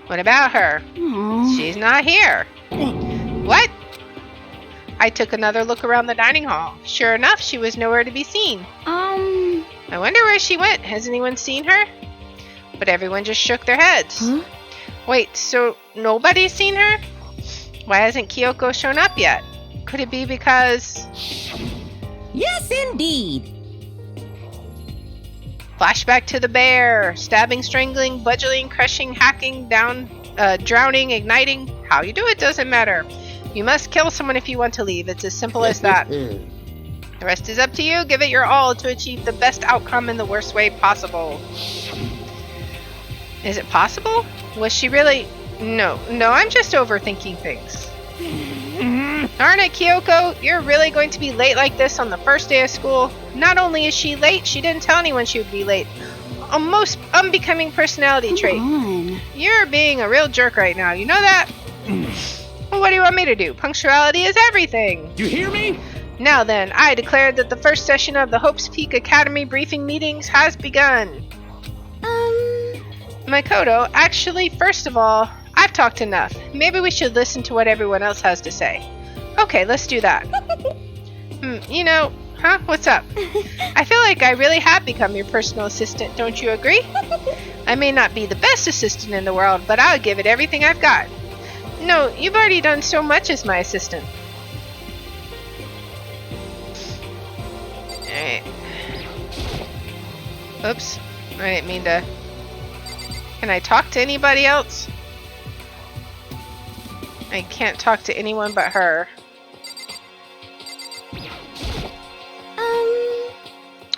What about her? She's not here. What? I took another look around the dining hall. Sure enough, she was nowhere to be seen. I wonder where she went. Has anyone seen her? But everyone just shook their heads. Wait, so nobody's seen her? Why hasn't Kyoko shown up yet? Could it be because... Yes, indeed. Flashback to the bear. Stabbing, strangling, bludgeoning, crushing, hacking, down, drowning, igniting. How you do it doesn't matter. You must kill someone if you want to leave. It's as simple as that. The rest is up to you. Give it your all to achieve the best outcome in the worst way possible. Is it possible? Was she really... No, I'm just overthinking things. Darn it, Kyoko. You're really going to be late like this on the first day of school? Not only is she late, she didn't tell anyone she would be late. A most unbecoming personality trait. You're being a real jerk right now. You know that? Well, what do you want me to do? Punctuality is everything. You hear me? Now then, I declare that the first session of the Hope's Peak Academy briefing meetings has begun. Makoto, actually, first of all, I've talked enough. Maybe we should listen to what everyone else has to say. Okay, let's do that. What's up? I feel like I really have become your personal assistant, don't you agree? I may not be the best assistant in the world, but I'll give it everything I've got. No, you've already done so much as my assistant. Alright. Oops. I didn't mean to... Can I talk to anybody else? I can't talk to anyone but her.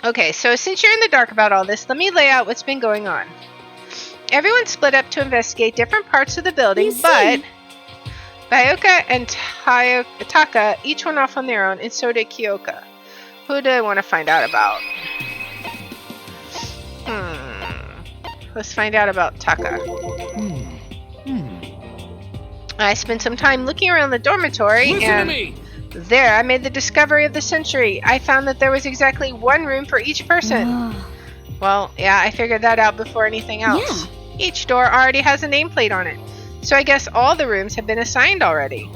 Okay, so since you're in the dark about all this, let me lay out what's been going on. Everyone split up to investigate different parts of the building, but Bayoka and Taka each went off on their own, and so did Kyoka. Who do I want to find out about? Let's find out about Taka. I spent some time looking around the dormitory, and there I made the discovery of the century. I found that there was exactly one room for each person. Well, yeah, I figured that out before anything else. Yeah. Each door already has a nameplate on it, so I guess all the rooms have been assigned already.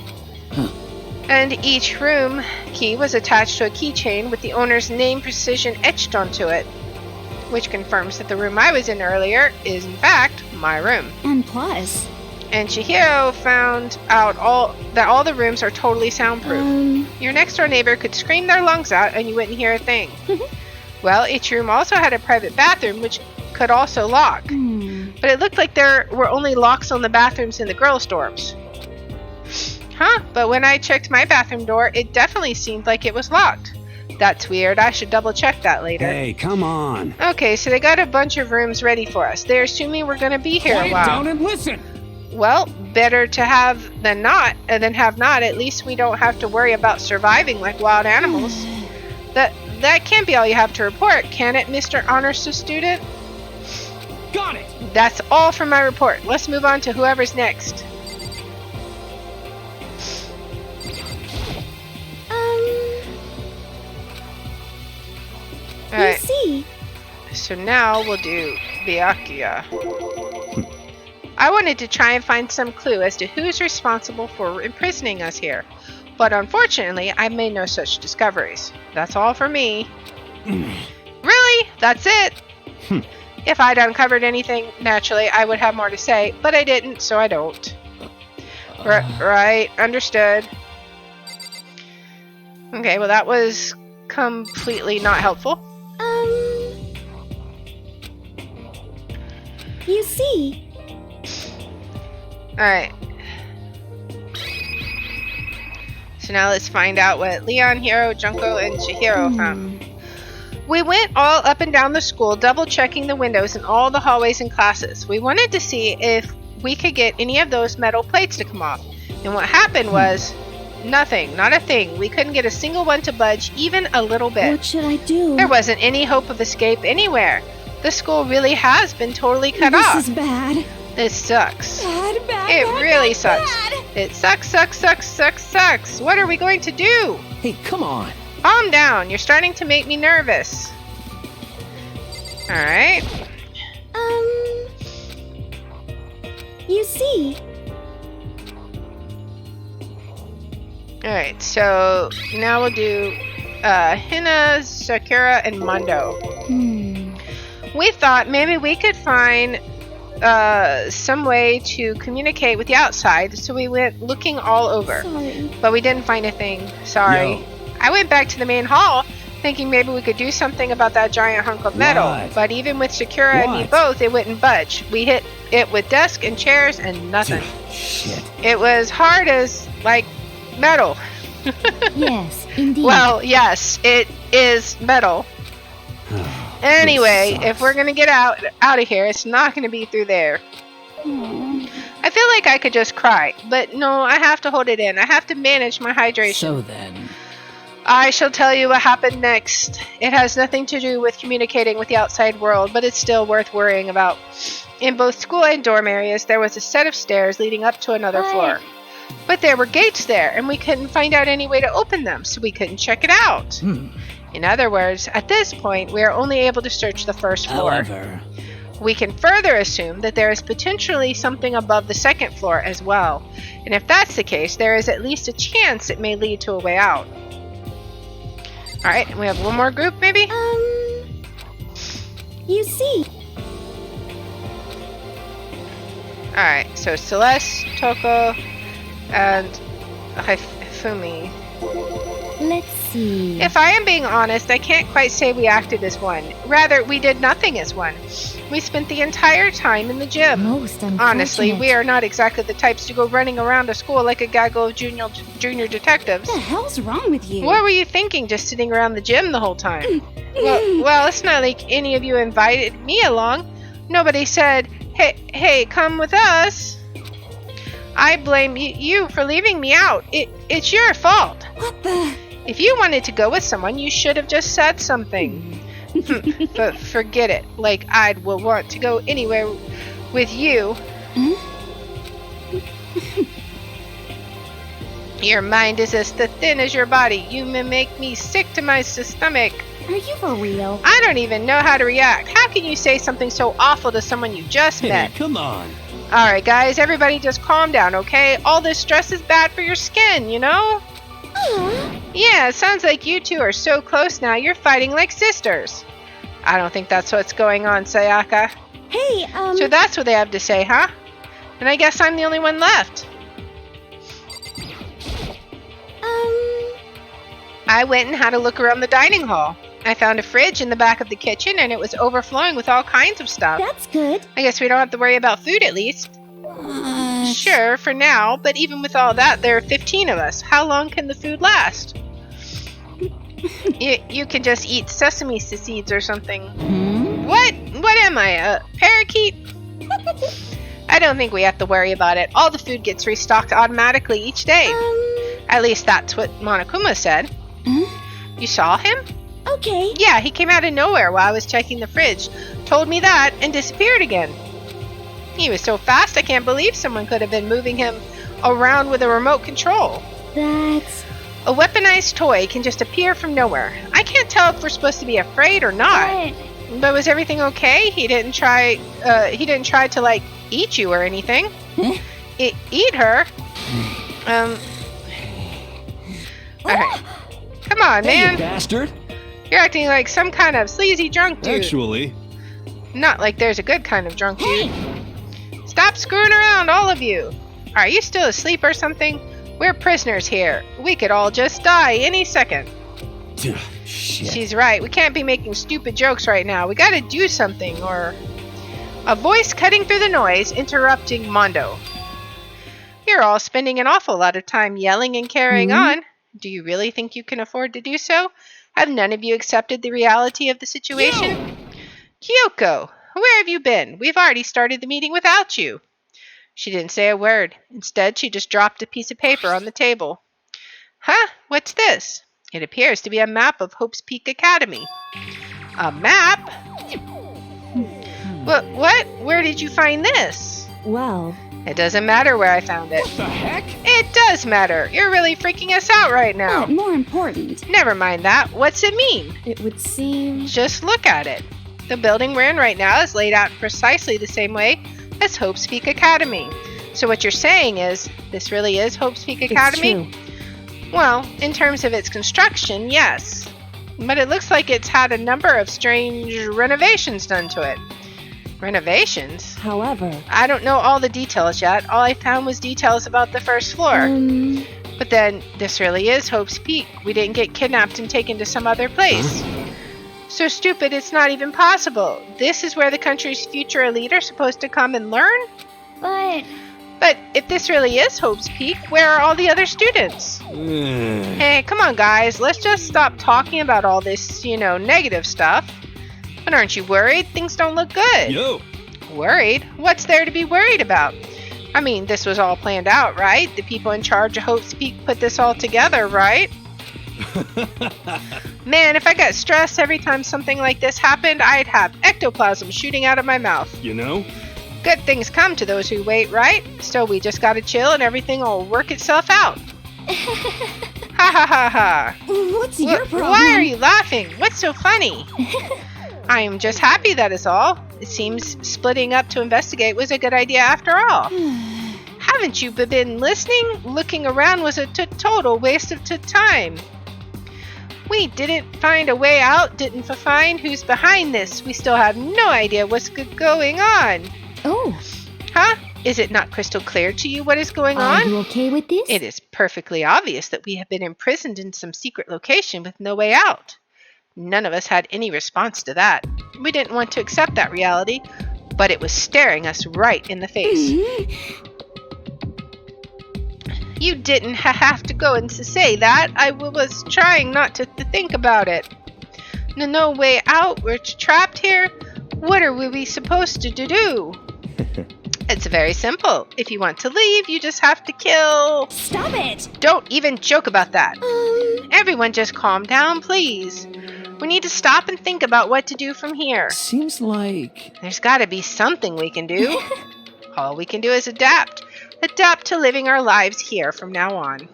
And each room key was attached to a keychain with the owner's name precision etched onto it, which confirms that the room I was in earlier is in fact my room. And plus... And Chihiro found out that all the rooms are totally soundproof. Your next door neighbor could scream their lungs out and you wouldn't hear a thing. Well, each room also had a private bathroom which could also lock. But it looked like there were only locks on the bathrooms in the girls' dorms. But when I checked my bathroom door, it definitely seemed like it was locked. That's weird. I should double check that later. Hey, come on. Okay, so they got a bunch of rooms ready for us. They're assuming we're going to be here a while. Quiet down and listen. Well, better to have than not, have not. At least we don't have to worry about surviving like wild animals. That can't be all you have to report, can it, Mr. Honors Student? Got it. That's all for my report. Let's move on to whoever's next. Alright. See. So now we'll do Byakuya. I wanted to try and find some clue as to who's responsible for imprisoning us here, but unfortunately I've made no such discoveries. That's all for me. Really? That's it? If I'd uncovered anything, naturally I would have more to say, but I didn't, so I don't. Right, understood. Okay, well that was completely not helpful. You see. Alright. So now let's find out what Leon, Hiro, Junko, and Chihiro found. We went all up and down the school, double checking the windows in all the hallways and classes. We wanted to see if we could get any of those metal plates to come off. And what happened was nothing, not a thing. We couldn't get a single one to budge even a little bit. What should I do? There wasn't any hope of escape anywhere. The school really has been totally cut off. This is bad. This sucks. Bad, it really bad, sucks. Bad. It sucks. What are we going to do? Hey, come on. Calm down. You're starting to make me nervous. Alright. You see. Alright, so now we'll do Hina, Sakura, and Mondo. We thought maybe we could find some way to communicate with the outside, so we went looking all over. Sorry. But we didn't find a thing. Sorry. Yo. I went back to the main hall, thinking maybe we could do something about that giant hunk of metal. What? But even with Sakura and me What? both, it wouldn't budge. We hit it with desk and chairs and nothing. Shit. It was hard as, like, metal. Yes, indeed. Well, yes, it is metal. Anyway, sucks. if we're gonna get out of here, it's not gonna be through there. Aw. I feel like I could just cry, but no, I have to hold it in. I have to manage my hydration. So then, I shall tell you what happened next. It has nothing to do with communicating with the outside world, but it's still worth worrying about. In both school and dorm areas, there was a set of stairs leading up to another floor. But there were gates there, and we couldn't find out any way to open them, so we couldn't check it out. In other words, at this point, we are only able to search the first floor. however, We can further assume that there is potentially something above the second floor as well. And if that's the case, there is at least a chance it may lead to a way out. Alright, and we have one more group, maybe? You see. Alright, so Celeste, Toko, and Hifumi. Let's see. If I am being honest, I can't quite say we acted as one. Rather, we did nothing as one. We spent the entire time in the gym. Most unfortunate. Honestly, we are not exactly the types to go running around a school like a gaggle of junior detectives. What the hell's wrong with you? What were you thinking just sitting around the gym the whole time? well, it's not like any of you invited me along. Nobody said, hey, come with us. I blame you for leaving me out. It's your fault. What the? If you wanted to go with someone, you should have just said something. But forget it. Like, I will want to go anywhere with you. Your mind is as thin as your body. You may make me sick to my stomach. Are you for real? I don't even know how to react. How can you say something so awful to someone you just met? Hey, come on. Alright, guys, everybody just calm down, okay? All this stress is bad for your skin, you know? Yeah, it sounds like you two are so close now, you're fighting like sisters. I don't think that's what's going on, Sayaka. Hey, So that's what they have to say, huh? And I guess I'm the only one left. I went and had a look around the dining hall. I found a fridge in the back of the kitchen, and it was overflowing with all kinds of stuff. That's good. I guess we don't have to worry about food, at least. Sure, for now, but even with all that, there are 15 of us. How long can the food last? You can just eat sesame seeds or something. What am I, a parakeet? I don't think we have to worry about it. All the food gets restocked automatically each day. At least that's what Monokuma said. You saw him? Okay. Yeah, he came out of nowhere while I was checking the fridge. Told me that and disappeared again. He was so fast I can't believe someone could have been moving him around with a remote control. That's... A weaponized toy can just appear from nowhere. I can't tell if we're supposed to be afraid or not. But was everything okay? He didn't try to, like, eat you or anything. Eat her? Alright. Come on, Hey, man. you bastard! You're acting like some kind of sleazy drunk dude. Actually, Not like there's a good kind of drunk dude. Stop screwing around, all of you. Are you still asleep or something? We're prisoners here. We could all just die any second. Shit. She's right. We can't be making stupid jokes right now. We gotta do something, or... A voice cutting through the noise, interrupting Mondo. You're all spending an awful lot of time yelling and carrying on. Do you really think you can afford to do so? Have none of you accepted the reality of the situation? Kyoko, where have you been? We've already started the meeting without you. She didn't say a word. Instead, she just dropped a piece of paper on the table. Huh? What's this? It appears to be a map of Hope's Peak Academy. A map? What? Where did you find this? Well, It doesn't matter where I found it. What the heck? It does matter. You're really freaking us out right now. But more important, Never mind that. What's it mean? it would seem... Just look at it. The building we're in right now is laid out precisely the same way as Hope's Peak Academy. So what you're saying is, this really is Hope's Peak Academy? It's true. Well, in terms of its construction, yes. But it looks like it's had a number of strange renovations done to it. Renovations? However... I don't know all the details yet. All I found was details about the first floor. But then, this really is Hope's Peak. We didn't get kidnapped and taken to some other place. So stupid it's not even possible. This is where the country's future elite are supposed to come and learn? But if this really is Hope's Peak, where are all the other students? Hey, come on guys, let's just stop talking about all this, negative stuff. But aren't you worried? Things don't look good. Yo! Worried? What's there to be worried about? I mean, this was all planned out, right? The people in charge of Hope's Peak put this all together, right? Man, if I got stressed every time something like this happened, I'd have ectoplasm shooting out of my mouth. Good things come to those who wait, right? So we just gotta chill and everything will work itself out. Ha ha ha ha. What's your problem? Why are you laughing? What's so funny? I am just happy, that is all. It seems splitting up to investigate was a good idea after all. Haven't you been listening? Looking around was a total waste of time. We didn't find a way out, didn't find who's behind this. We still have no idea what's going on. Oh. Huh? Is it not crystal clear to you what is going on? Are you okay with this? It is perfectly obvious that we have been imprisoned in some secret location with no way out. None of us had any response to that. We didn't want to accept that reality, but it was staring us right in the face. You didn't have to go and to say that. I was trying not to think about it. No way out. We're trapped here. What are we supposed to do? It's very simple. If you want to leave, you just have to kill... Stop it! Don't even joke about that. Everyone just calm down, please. We need to stop and think about what to do from here. Seems like... There's gotta be something we can do. All we can do is adapt. Adapt to living our lives here from now on.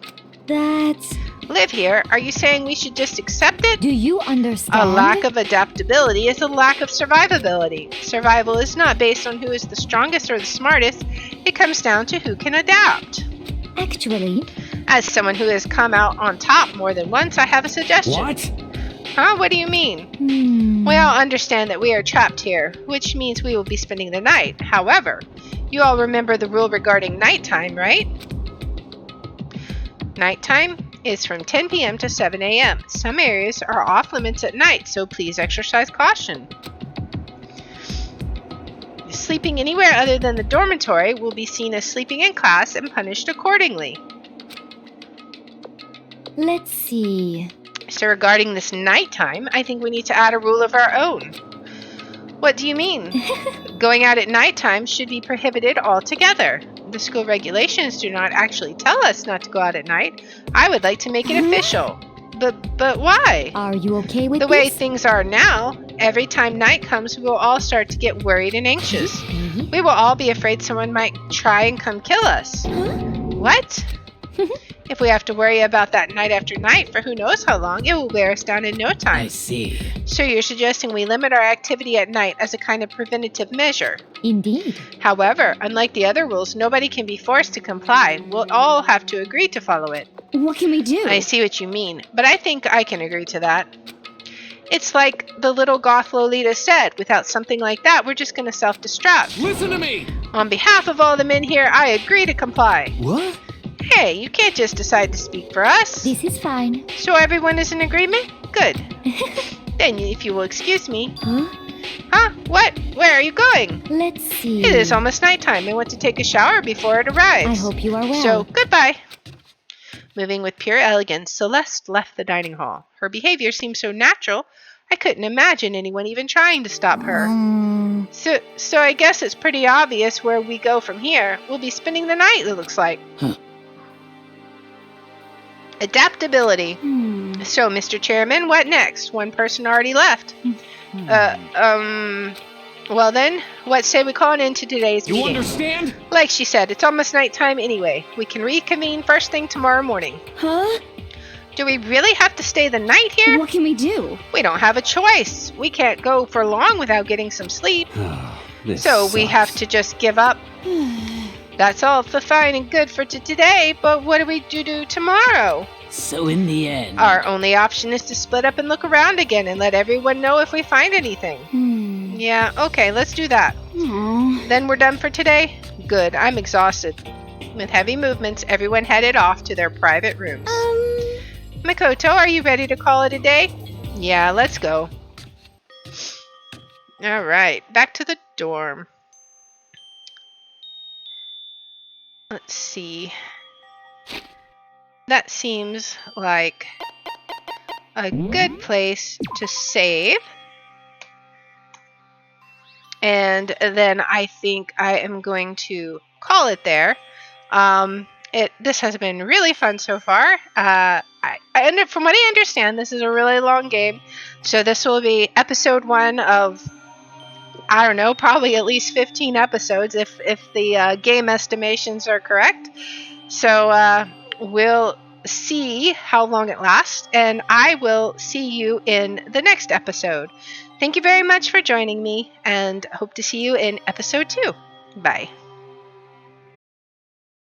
That's... Live here? Are you saying we should just accept it? Do you understand? A lack of adaptability is a lack of survivability. Survival is not based on who is the strongest or the smartest. It comes down to who can adapt. Actually... As someone who has come out on top more than once, I have a suggestion. What? Huh? What do you mean? We all understand that we are trapped here, which means we will be spending the night. However, you all remember the rule regarding nighttime, right? Nighttime is from 10 p.m. to 7 a.m. Some areas are off limits at night, so please exercise caution. Sleeping anywhere other than the dormitory will be seen as sleeping in class and punished accordingly. Let's see. So regarding this nighttime, I think we need to add a rule of our own. What do you mean? Going out at nighttime should be prohibited altogether. The school regulations do not actually tell us not to go out at night. I would like to make it official. But why? Are you okay with the this? way things are now, every time night comes, we will all start to get worried and anxious. We will all be afraid someone might try and come kill us. What? If we have to worry about that night after night for who knows how long, it will wear us down in no time. I see. So you're suggesting we limit our activity at night as a kind of preventative measure. Indeed. However, unlike the other rules, nobody can be forced to comply. We'll all have to agree to follow it. What can we do? I see what you mean, but I think I can agree to that. It's like the little goth Lolita said, without something like that, we're just going to self-destruct. Listen to me! On behalf of all the men here, I agree to comply. What? Hey, you can't just decide to speak for us. This is fine. So everyone is in agreement? Good. Then, if you will excuse me. Huh? What? Where are you going? Let's see. It is almost nighttime. I want to take a shower before it arrives. I hope you are well. So, goodbye. Moving with pure elegance, Celeste left the dining hall. Her behavior seemed so natural, I couldn't imagine anyone even trying to stop her. So I guess it's pretty obvious where we go from here. We'll be spending the night, it looks like. Adaptability. So, Mr. Chairman, what next? One person already left. Well then, what say we call an end to today's meeting? You understand? Like she said, it's almost nighttime anyway. We can reconvene first thing tomorrow morning. Huh? Do we really have to stay the night here? What can we do? We don't have a choice. We can't go for long without getting some sleep. So we have to just give up. That's all for fine and good for today, but what do we do tomorrow? So in the end... Our only option is to split up and look around again and let everyone know if we find anything. Yeah, okay, let's do that. Aw. Then we're done for today? Good, I'm exhausted. With heavy movements, everyone headed off to their private rooms. Makoto, are you ready to call it a day? Yeah, let's go. Alright, back to the dorm. Let's see. That seems like a good place to save. And then I think I am going to call it there. This has been really fun so far. From what I understand, this is a really long game. So this will be episode 1 of, I don't know, probably at least 15 episodes if the game estimations are correct. So we'll see how long it lasts, and I will see you in the next episode. Thank you very much for joining me, and hope to see you in episode 2. Bye.